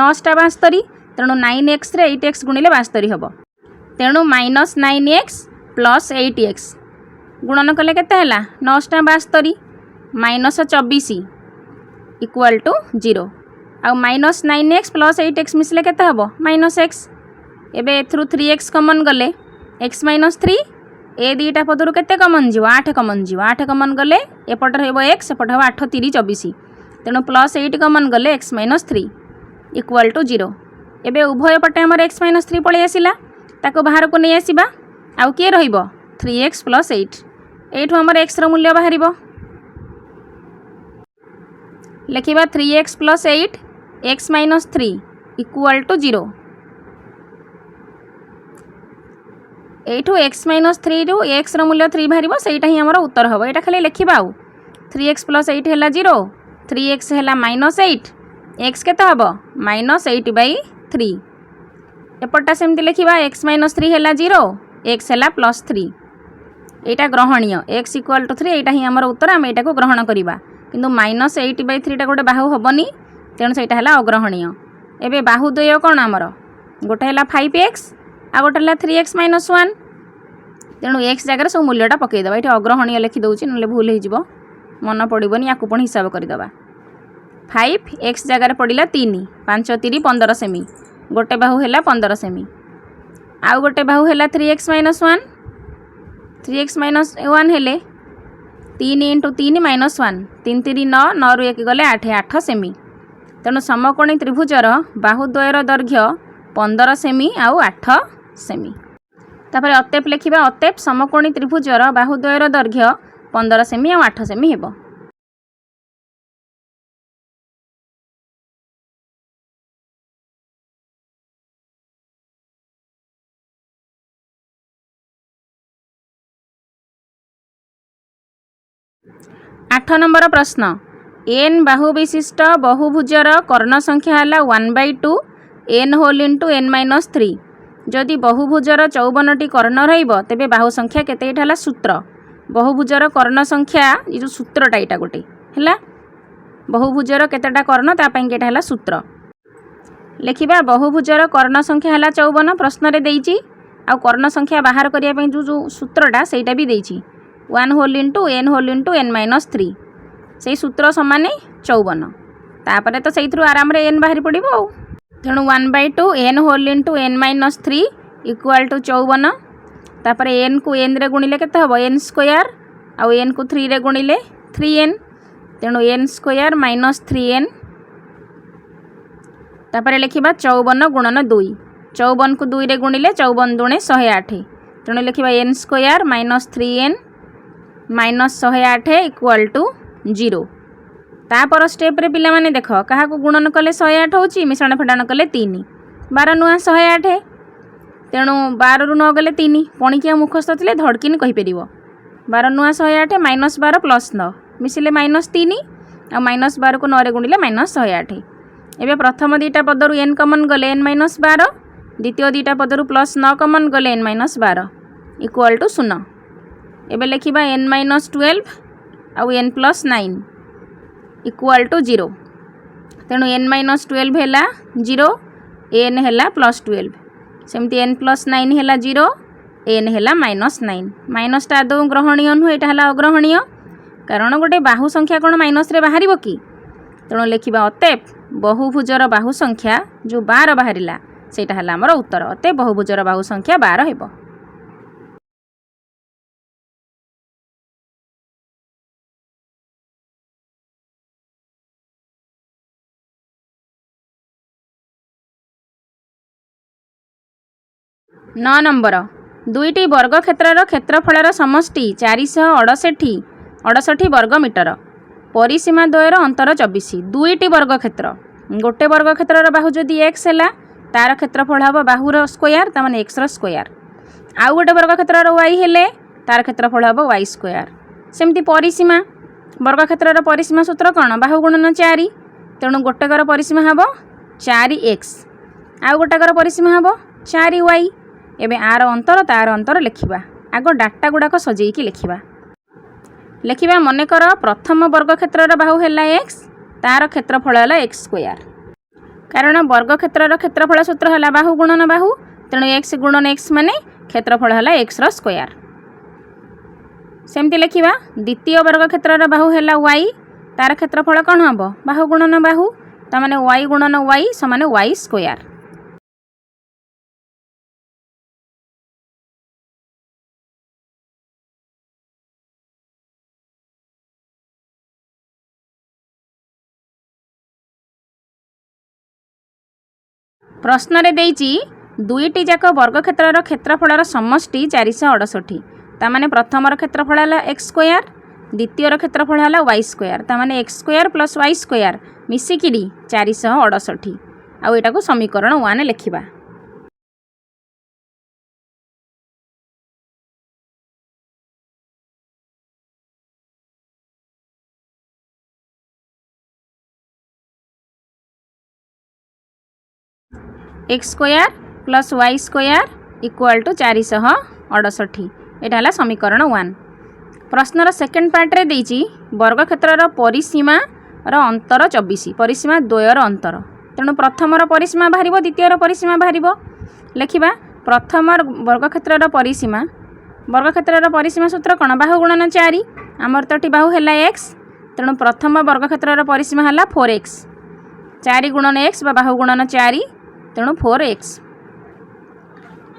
9टा 72 तेणु 9x रे 8x गुणिले 72 हबो तेणु -9x + 8x गुणन कले केते हला 9टा 72 -24 equal to 0 uh -9x + 8x मिसले केते हबो -x एबे एथरु 3x कॉमन गले x - 3 ए दुईटा पदरु केते कॉमन जीव 8 कॉमन जीव 8 कॉमन गले एपटर हेबो x एपट हेबो 8 3 24 तेणु +8 कॉमन गले x - 3 इक्वल टू 0 एबे उभय पटे हमर x - 3 पळै आसिला ताको बाहर को नहीं आसीबा आउ के रहिबो 3x + 8 एठो हमर x रो मूल्य बाहरिबो लिखिबा 3x + 8 x - 3 इक्वल टू 0 एठो x - 3 रो x रो मूल्य 3 बाहरिबो सेटा ही हमर उत्तर हबो एटा खाली लिखिबा आउ 3x + 8 हैला 0 3x हैला -8 x केते हबो -8/3 एपटा सेमती लिखिबा x - 3 हैला 0 x हैला +3 एटा ग्रहणीय x इक्वल टू 3 एटा ही हमर उत्तर हम एटा को ग्रहण करिबा किंतु -8/3 टा गोटे बाहु हबनी तेणु सेटा हैला अग्रहणीय एबे बाहु द्वय कोन हमर गोटे हैला 5x आ गोटे हैला 3x - 1 तेणु x जगह सब मूल्यटा पकई दबा एठी अग्रहणीय लिखि दउची नले भूल हे जिवो मन पड़िबनी याकु पण हिसाब करि दबा 5x जगह पड़िला 3 5 3 15 सेमी गोटे बाहु हैला 15 सेमी आउ गोटे बाहु हैला 3x - 1 3x - 1 हेले 3 × 3 - 1 3 3 9 9 रु 1 गले 8 8 सेमी तेणु समकोणी त्रिभुजर बाहुद्वयर दैर्घ्य 15 सेमी आउ 8 सेमी तापर अतेप लिखिबा अतेप समकोणी त्रिभुजर बाहुद्वयर दैर्घ्य 15 सेमी आउ 8 सेमी हेबो 8 नंबर प्रश्न n बाहु विशिष्ट बहुभुजर कर्ण संख्या है 1/2 n होल इंटू n - 3 जदि बहुभुजर 54टी कर्ण रहिबो तेबे बाहु संख्या केते इठाला सूत्र बहुभुजर कर्ण संख्या ये जो सूत्रटा इटा गोटे हैला बहुभुजर केतेटा कर्ण ता पई केटा हैला सूत्र लिखिबा बहुभुजर कर्ण संख्या हैला 54 प्रश्न रे देइची आ कर्ण संख्या बाहर करिया पई जो सूत्रटा सेटा भी देइची 1 whole into n whole into n - 3 से सूत्र समान 54 तापर तो से आराम रे n बाहरी पड़ो तेणु 1/2 n whole into n - 3 equal to 54 तापर n को n रे गुणिले केते हबो n स्क्वायर आ n को 3 रे गुणिले 3n तेणु n स्क्वायर - 3n तापर लिखिबा 54 गुणन 2 54 को 2 रे गुणिले 54 दुणे 108 तेणु लिखिबा n square - 3n -108 equal to 0 तापर स्टेप रे पिला माने देख कहा को गुणन कले 108 होची मिश्रण फेडान कले 3 12 नुआ 108 तेणु 12 रु 9 गले 3 पणिकिया मुखस्थ थे धड़किन कहीपर 12 नुआ 108 माइनस 12 प्लस 9 मिसिले -3 आ -12 को 9 गुणिले -108। एवं प्रथम दुईटा पदर n कमन गले n -12 द्वितीय दुईटा पदर +9 कमन गले n -12 इक्वल टू 0। एवं लिखा n -12 आउ n +9 इक्वल टू 0। तेणु n -12 है 0 n है +12 सेमती n +9 है 0 n है -9 माइनसटा आदौ ग्रहणीय नुहे यहाँ अग्रहणीय कारण गोटे बाहु संख्या कौन माइनस रे बाहर कि तेणु लिखा अतएव बहुभुजर बाहु संख्या जो 12 बाहर से आमर उत्तर अतएव बहुभुजर बाहु संख्या 12 हेब। नौ नंबर दुईटी वर्ग क्षेत्रर क्षेत्रफलर समष्टि 468 वर्गमीटर परिसीमा द्वयर अंतर 24 दुईटी वर्ग क्षेत्र गोटे वर्ग क्षेत्रर बाहु जदि x है तार क्षेत्रफल हम बाहुर स्क्वायर तमाने x स्क्वायर आउ गोटे वर्ग क्षेत्रर y हेले तार क्षेत्रफल हम y स्क्वायर सेमती परिसीमा वर्ग क्षेत्रर परिसीमा सूत्र कौन बाहु गुणन 4 तेणु गोटेकर परिसीमा हम 4x आउ गोटेकर परिसीमा हम 4y एबे आर अंतर तार अंतर लिखिबा आगो डाटा गुड़ाक सजेकी लिखिबा मनेकर प्रथम वर्ग क्षेत्रर बाहु है x तार क्षेत्रफल है x स्क्वायर कारण वर्ग क्षेत्रर क्षेत्रफल सूत्र है बाहु गुणन बाहु तेणु x गुणन x माने क्षेत्रफल है x स्क्वायर। सेमती लिखिबा द्वितीय वर्ग क्षेत्रर बाहु है y तार क्षेत्रफल कौन हम बाहु गुणन बाहु तमाने y गुणन y समान y स्क्वायर। प्रश्न रे देइची दुईटी जाक वर्ग क्षेत्रर क्षेत्रफलर समष्टि 468 तामाने प्रथमर क्षेत्रफल है x स्क्वायर द्वितीयर क्षेत्रफल है y स्क्वायर तामाने x square plus y square मिसिकिरी 468 आउ एटा को समीकरण 1 लिखिबा। x square plus y square equal to 468 एटा हला समीकरण 1। प्रश्नर सेकेंड पार्ट रे देइची वर्ग क्षेत्रर परिसीमा अंतर 24 परिसीमा द्वयर अंतर तेणु प्रथमर परिसीमा बाहर द्वितीयर परिसीमा बाहर लिखिबा प्रथम वर्ग क्षेत्रर परिसीमा सूत्र कौन बाहु गुणन 4 आमर तो बाहु है x तेणु प्रथम वर्ग क्षेत्रर परिसीमा है 4x 4 गुणन x बाहु गुणन 4 तेणु 4x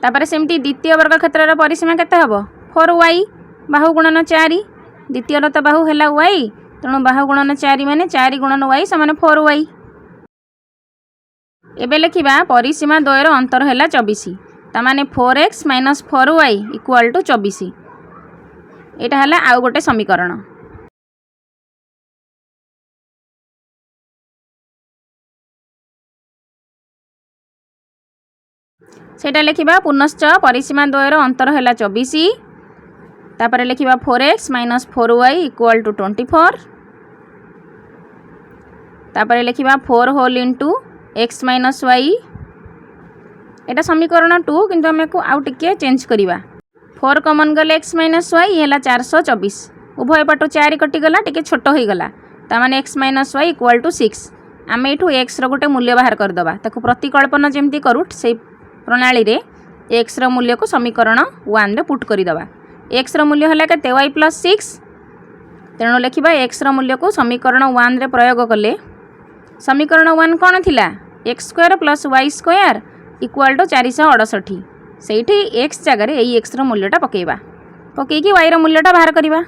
तापर सेमती द्वितीय वर्ग क्षेत्रर परिसीमा केते हबो 4y बाहु गुणन 4 द्वितीयर तो बाहु है y तेणु बाहु गुणन 4 माने 4 गुणन y समान 4y। एबे लिखिबा परिसीमा द्वयर अंतर है 24 तामाने 4x minus 4y equal to 24 एटा हला आउ गोटे समीकरण। सेटा लिखिबा पुनश्च परिसीमा द्वयर अंतर है 24 तापर लिखिबा 4x minus 4y equal to 24 तापर लिखिबा 4 whole into x minus y एटा समीकरण 2 किंतु हमें को आउ टिके चेंज करिबा 4 कॉमन गले x माइनस y हैला 424 उभय पटो 4 कटि गला टिके छोटो होई गला ता माने x minus y equal to 6 आमे एठू x रो गोटे मूल्य बाहर कर दबा ताको प्रतिकल्पन जेमती करू से प्रणाली रे x रो मूल्य को समीकरण 1 रे पुट करि दबा x रो मूल्य हला केते y प्लस 6 तेणु लिखिबा x रो मूल्य को समीकरण 1 रे प्रयोग कले समीकरण 1 कोन थिला x square plus y square equal to 468 सेठी x जगह एई x रो मूल्यटा पकेबा पकेकी y रो मूल्यटा बाहर करिबा।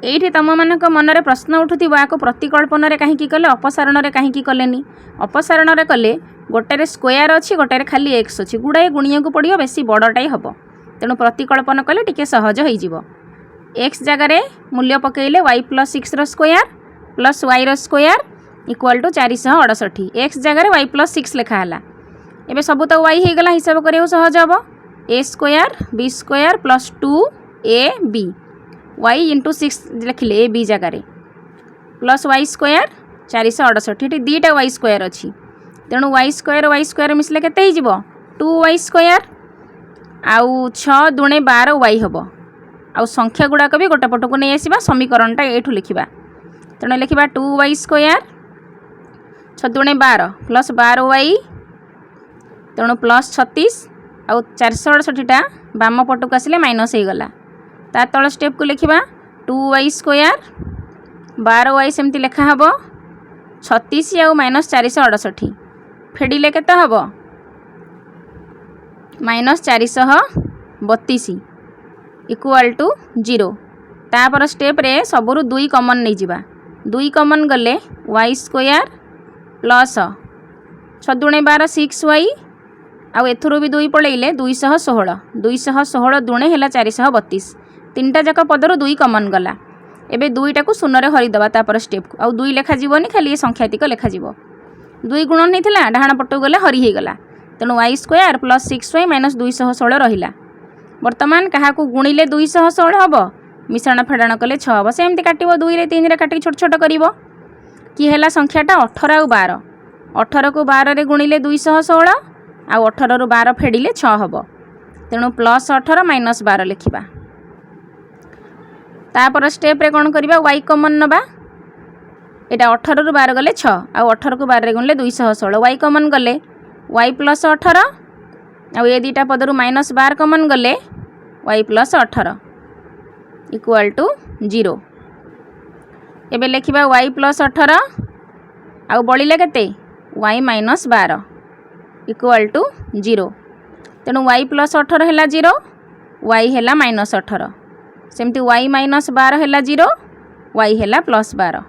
एठी तम मानक मन रे प्रश्न उठुथिबा आको प्रतिकल्पन रे काहे की कले अपसारण रे काहे की कलेनी अपसारण रे कले गोटे रे स्क्वायर अछि गोटे रे खाली x अछि गुडाए गुणिया को पड़ियो बेसी बड़टाई हबो तेणु प्रतिकल्पन कले टिके सहज होई जिवो x जगह रे मूल्य पकेइले y प्लस 6 रो स्क्वायर प्लस y रो स्क्वायर इक्वल टू 468 x जगह रे y प्लस 6 लिखा हला एबे सब तो y हे गला हिसाब करियो सहज हबो a square b square plus 2ab y into 6 लिखिले ए बी जगार प्लस वाई स्क्वायर 468 ये दुईटा वाई स्क्वायर अच्छी तेणु वाई स्क्वायर मिसले के 2y स्क्वायर आउ 6 दुणे 12 वाई हम आउ संख्या गुड़ाक भी गोटे पटक नहीं आसवा समीकरणटा ये लिखा तेणु लिखा 2y स्क्वायर 6 दुणे 12 प्लस 12 वाई तेणु प्लस 36 आउ 468टा बाम पटक आसिले माइनस हो गला ता तल स्टेप को लिखा 2y स्क्वायर 12y सेमती लेखा हम 36 आउ माइनस 468 फेडिले केते हम माइनस 432 इक्वाल टू 0 तापर स्टेप रे सबुरु 2 कॉमन नहीं जिबा 2 कॉमन गले y स्क्वायर प्लस 6 दुणे 12 6y आउ एथुरु भी 2 पळेइले 216 दुणे हैला 432 तीनटा जाक पदरु 2 कॉमन गला एबे 2टा को शून्य रे हरि दबा तापर स्टेप को आउ 2 लेखा जीवनी खाली ये संख्यातिक लेखा जीवो 2 गुणन नैथिला डाहाण पटु गले हरि हे गला तेणु y square plus 6y minus 216 रहिला वर्तमान क्या गुणिले 216 हम मिश्रण फेड़ाण कले 6 हम सेमती काटिबो 2 रे 3 रे काटिक छोट छोट करिवो कि हैला संख्याटा 18 आउ 12 18 को 12 रे गुणिले 216 आउ 18 रु 12 फेडिले 6 हम तेणु प्लस 18 माइनस 12 लिखिबा तापर स्टेप रे कोन करिबा y कॉमन नबा एटा 18 रु 12 गले 6 आउ 18 को 12 रे गुणिले 216 y कॉमन गले y प्लस 18 आउ ये दुईटा पदरु माइनस 12 कॉमन गले y प्लस 18 इक्वाल टू 0 एबे लिखिबा y प्लस 18 आउ बळिले केते y माइनस 12 इक्वाल टू 0 तेणु y प्लस 18 हैला 0 y हैला माइनस 18 सेमती y माइनस 12 हैला 0 y हैला प्लस 12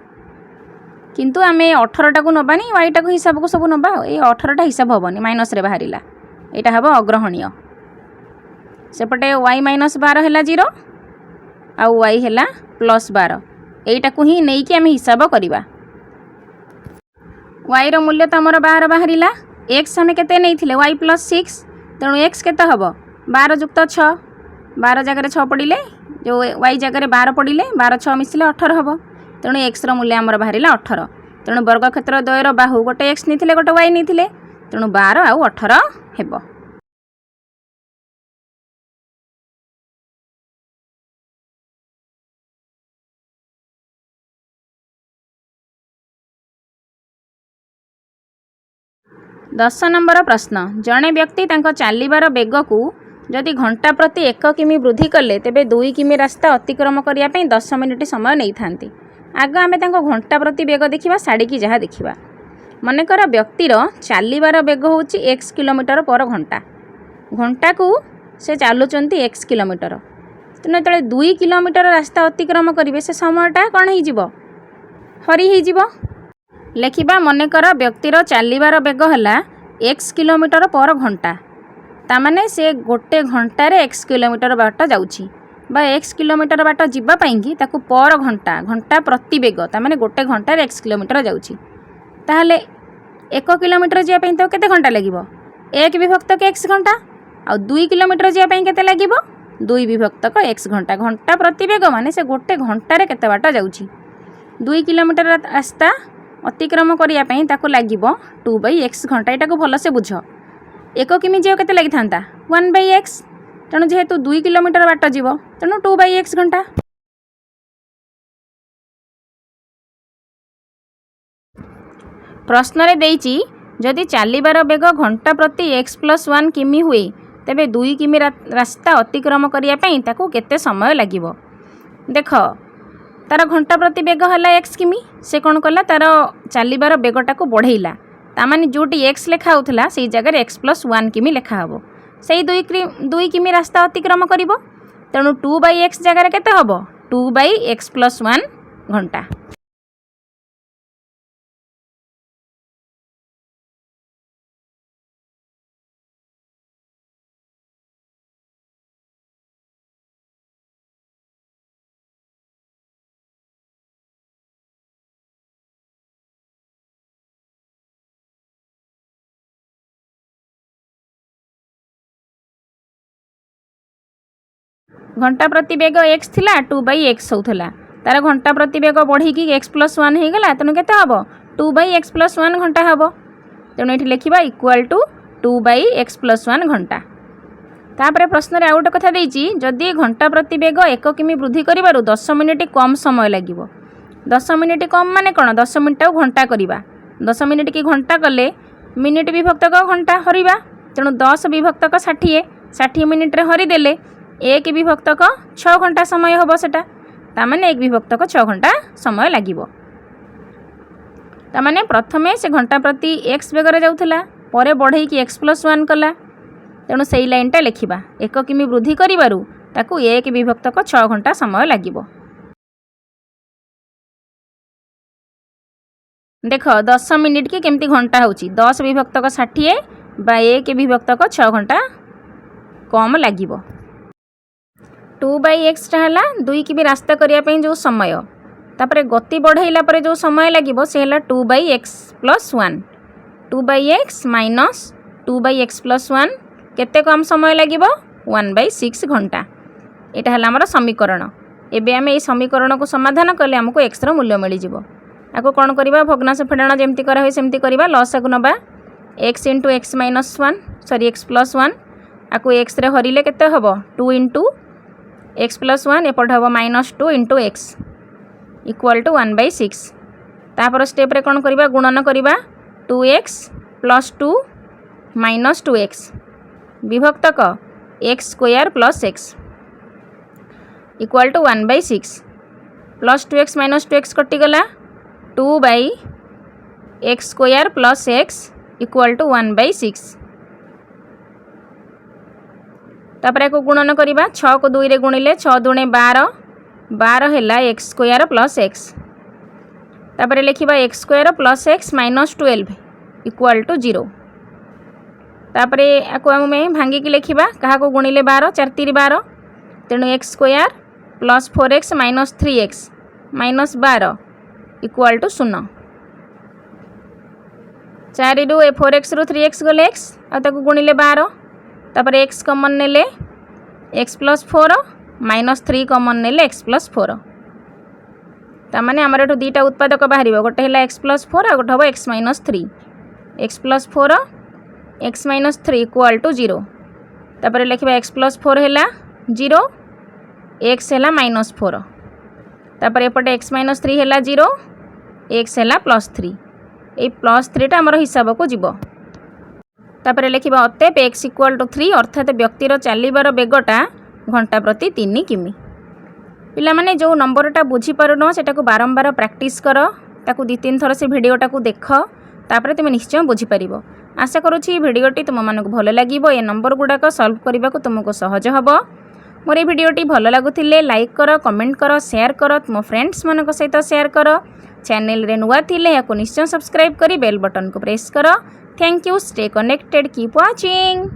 किंतु आमे 18 को नबानी y टा को हिसाब को सब नबा ए 18 हिसाब हेनी माइनस रे बाहरिला एटा हम अग्रहणीय सेपटे y माइनस 12 हैला 0 आउ y हैला प्लस 12 एटा को ही नहीं कि आमे हिसाब करिबा y रो मूल्य तो हमर बाहरिला x हमें केते नहीं थिले y प्लस 6 तेणु x केते हबो 12 जुक्त 6 12 जगह 6 पड़िले जो y जगह 12 पड़िले 12 6 मिसले 18 हबो तेणु x रो मूल्य हमर बाहरिला 18 तेणु वर्ग क्षेत्र द्वयर बाहु गोटे x नहीं थिले गोटे y नहीं थिले तेणु 12 आउ 18 हेबो। दस नंबर प्रश्न जड़े व्यक्ति तांको चलिबार बेग को जदि घंटा प्रति 1 किमी वृद्धि कले तेबे 2 किमी रास्ता अतिक्रम करिया पई 10 मिनिट समय नहीं थांती। आग आमे तांको घंटा प्रति बेग देखिबा साड़ी की जहाँ देखिबा मनकर व्यक्तिर चलिबार बेग होची x किलोमीटर पर घंटा घंटा को से चलुचंती x किलोमीटर तेणु जो 2 किलोमीटर रास्ता अतिक्रम करेंगे से समयटा कौन हो हरी हो लेखिबा मनकर व्यक्तिर चलिबार बेग है x किलोमीटर पर घंटा तामाने से गोटे घंटारे x किलोमीटर बाट जाउछि बा x किलोमीटर बाट जीवा पाइंकी ताकू पर घंटा घंटा प्रति बेग तामाने गोटे घंटारे x किलोमीटर जाउछि ताहले 1 किलोमीटर जीवा पाइन तो केते घंटा लागिबो 1 विभक्त के x घंटा आ 2 किलोमीटर जीवा पाइन केते लागिबो 2 विभक्त को x घंटा घंटा प्रति बेग माने से गोटे घंटारे केते बाट जाउछि 2 किलोमीटर रास्ता अतिक्रम करिया पई ताको लागिबो 2/x घंटा एटा को भल से बुझ 1 किमी जीव केते लागि थांता 1/x तेणु जेहेतु 2 किलोमीटर बाट जीव तेणु 2/x घंटा। प्रश्न रे देइछि जदि चलिबार बेग घंटा प्रति x + 1 किमी हुए तेबे 2 किमी रास्ता अतिक्रम करिया पई ताको केते समय लागिबो देख तार घंटा प्रति बेग है x किमी से कौन कला तार चलिबार बेगटा को बढ़ेला तामाने जोटी x लेखा होता से जगह x + 1 किमी लेखा हम से 2 किमी रास्ता अतिक्रम करिवो तेणु 2/x जगह केते हबो 2/x + 1 घंटा। घंटा प्रति बेग एक्स थिला 2/x होउथला तार घंटा प्रति बेग बढ़ी की x+1 हो गला तेणु केते हबो 2/x+1 घंटा हबो तेणु ये लिखा इक्वाल टू 2/x+1 घंटा। तापर प्रश्न रे आउट कथा देइची जदि घंटा प्रति बेग 1 किमी वृद्धि करिबारु 10 मिनिट कम समय लागिवो 10 मिनिट कम माने कोन 10 मिनिट घंटा करबा 10 मिनिट की घंटा कले मिनिट विभक्तक घंटा हरिबा तेणु 10 विभक्तक 60 मिनिट रे हरि देले 1 विभक्तक 6 घंटा समय हबो सेटा तामाने 1 विभक्तक 6 घंटा समय लागिवो तामाने प्रथमे से घंटा प्रति x बेग रे जाउथला परे बढ़ई की x+1 कला तेणु से लाइनटा लिखा 1 किमी वृद्धि करिबारु ताकू 1 विभक्तक 6 घंटा समय लागिवो। देख 10 मिनिट की केमती घंटा होची 10 विभक्तक 60 बा 1 विभक्तक 6 घंटा कम लागिवो। 2/x हला 2 की भी रास्ता करिया पई जो समय तापरे गति बढ़ाइला परे जो समय लागिवो से हला 2/x+1 2/x माइनस 2/x+1 केते कम समय लागिवो 1/6 घंटा एटा हला हमर समीकरण। एबे हम ए समीकरण को समाधान कले हमको x रो मूल्य मिली जिवो आको कोन करबा भग्नांश फेडाण जेमती करा होय सेमती करबा लसागु नबा x * x - 1 सॉरी x+1 आको x रे हरिले केते हबो 2 * x+1 एपट हबो -2 * x इक्वल टू 1/6 तापर स्टेप रे कोन करबा गुणन करबा 2x + 2 - 2x विभक्तक x² + x equal to 1/6 plus 2x - 2x कटिगला 2/x² + x इक्वल टू 1/6 तापर को गुणन करबा 6 को 2 रे गुणिले 6 * 2 = 12 12 हैला x² + x तापर लिखिबा x² + x - 12 इक्वल टू 0 तापर आको हमें भांगी की लिखिबा कहा को गुणिले 12 4 × 12 तेणु x² + 4x - 3x - 12 equal to 0 4 रु 4x रु 3x गले x आ ताको गुणिले 12 तापर x कॉमन नेले x + 4 -3 कॉमन नेले x + 4 ता माने हमर एठो दुईटा उत्पादक बाहरिबो गोटे हैला x + 4 आ गोटे हबो x - 3 x + 4 x - 3 equal to 0 तापर लिखिबा x + 4 हैला 0 x हैला -4 तापर एपटे x - 3 हैला 0 x हैला +3 ए +3 टा हमर हिसाब को जीवो तापर लिखिबा अतएव x = 3 अर्थात व्यक्तिर चलिबार बेगटा घंटा प्रति 3 किमी पिला माने जो नंबरटा बुझी पारुनो सेटा को बारंबार प्रैक्टिस कर ताकू 2-3 थर से भिडियोटा को देख तापर तुम निश्चय बुझी पारिबो। आशा करूछि भिडियोटी तुम मानक भल लागिबो ए नंबर गुडाक सॉल्व करबा को तुमको सहज हबो। मोर ए भिडियोटी भल लागुथिले लाइक कर कमेंट कर शेयर कर तुम फ्रेंड्स मानक सहित शेयर कर चैनल रे नुआ थिले याको निश्चय सब्सक्राइब करी बेल बटन को प्रेस कर। Thank you stay connected keep watching.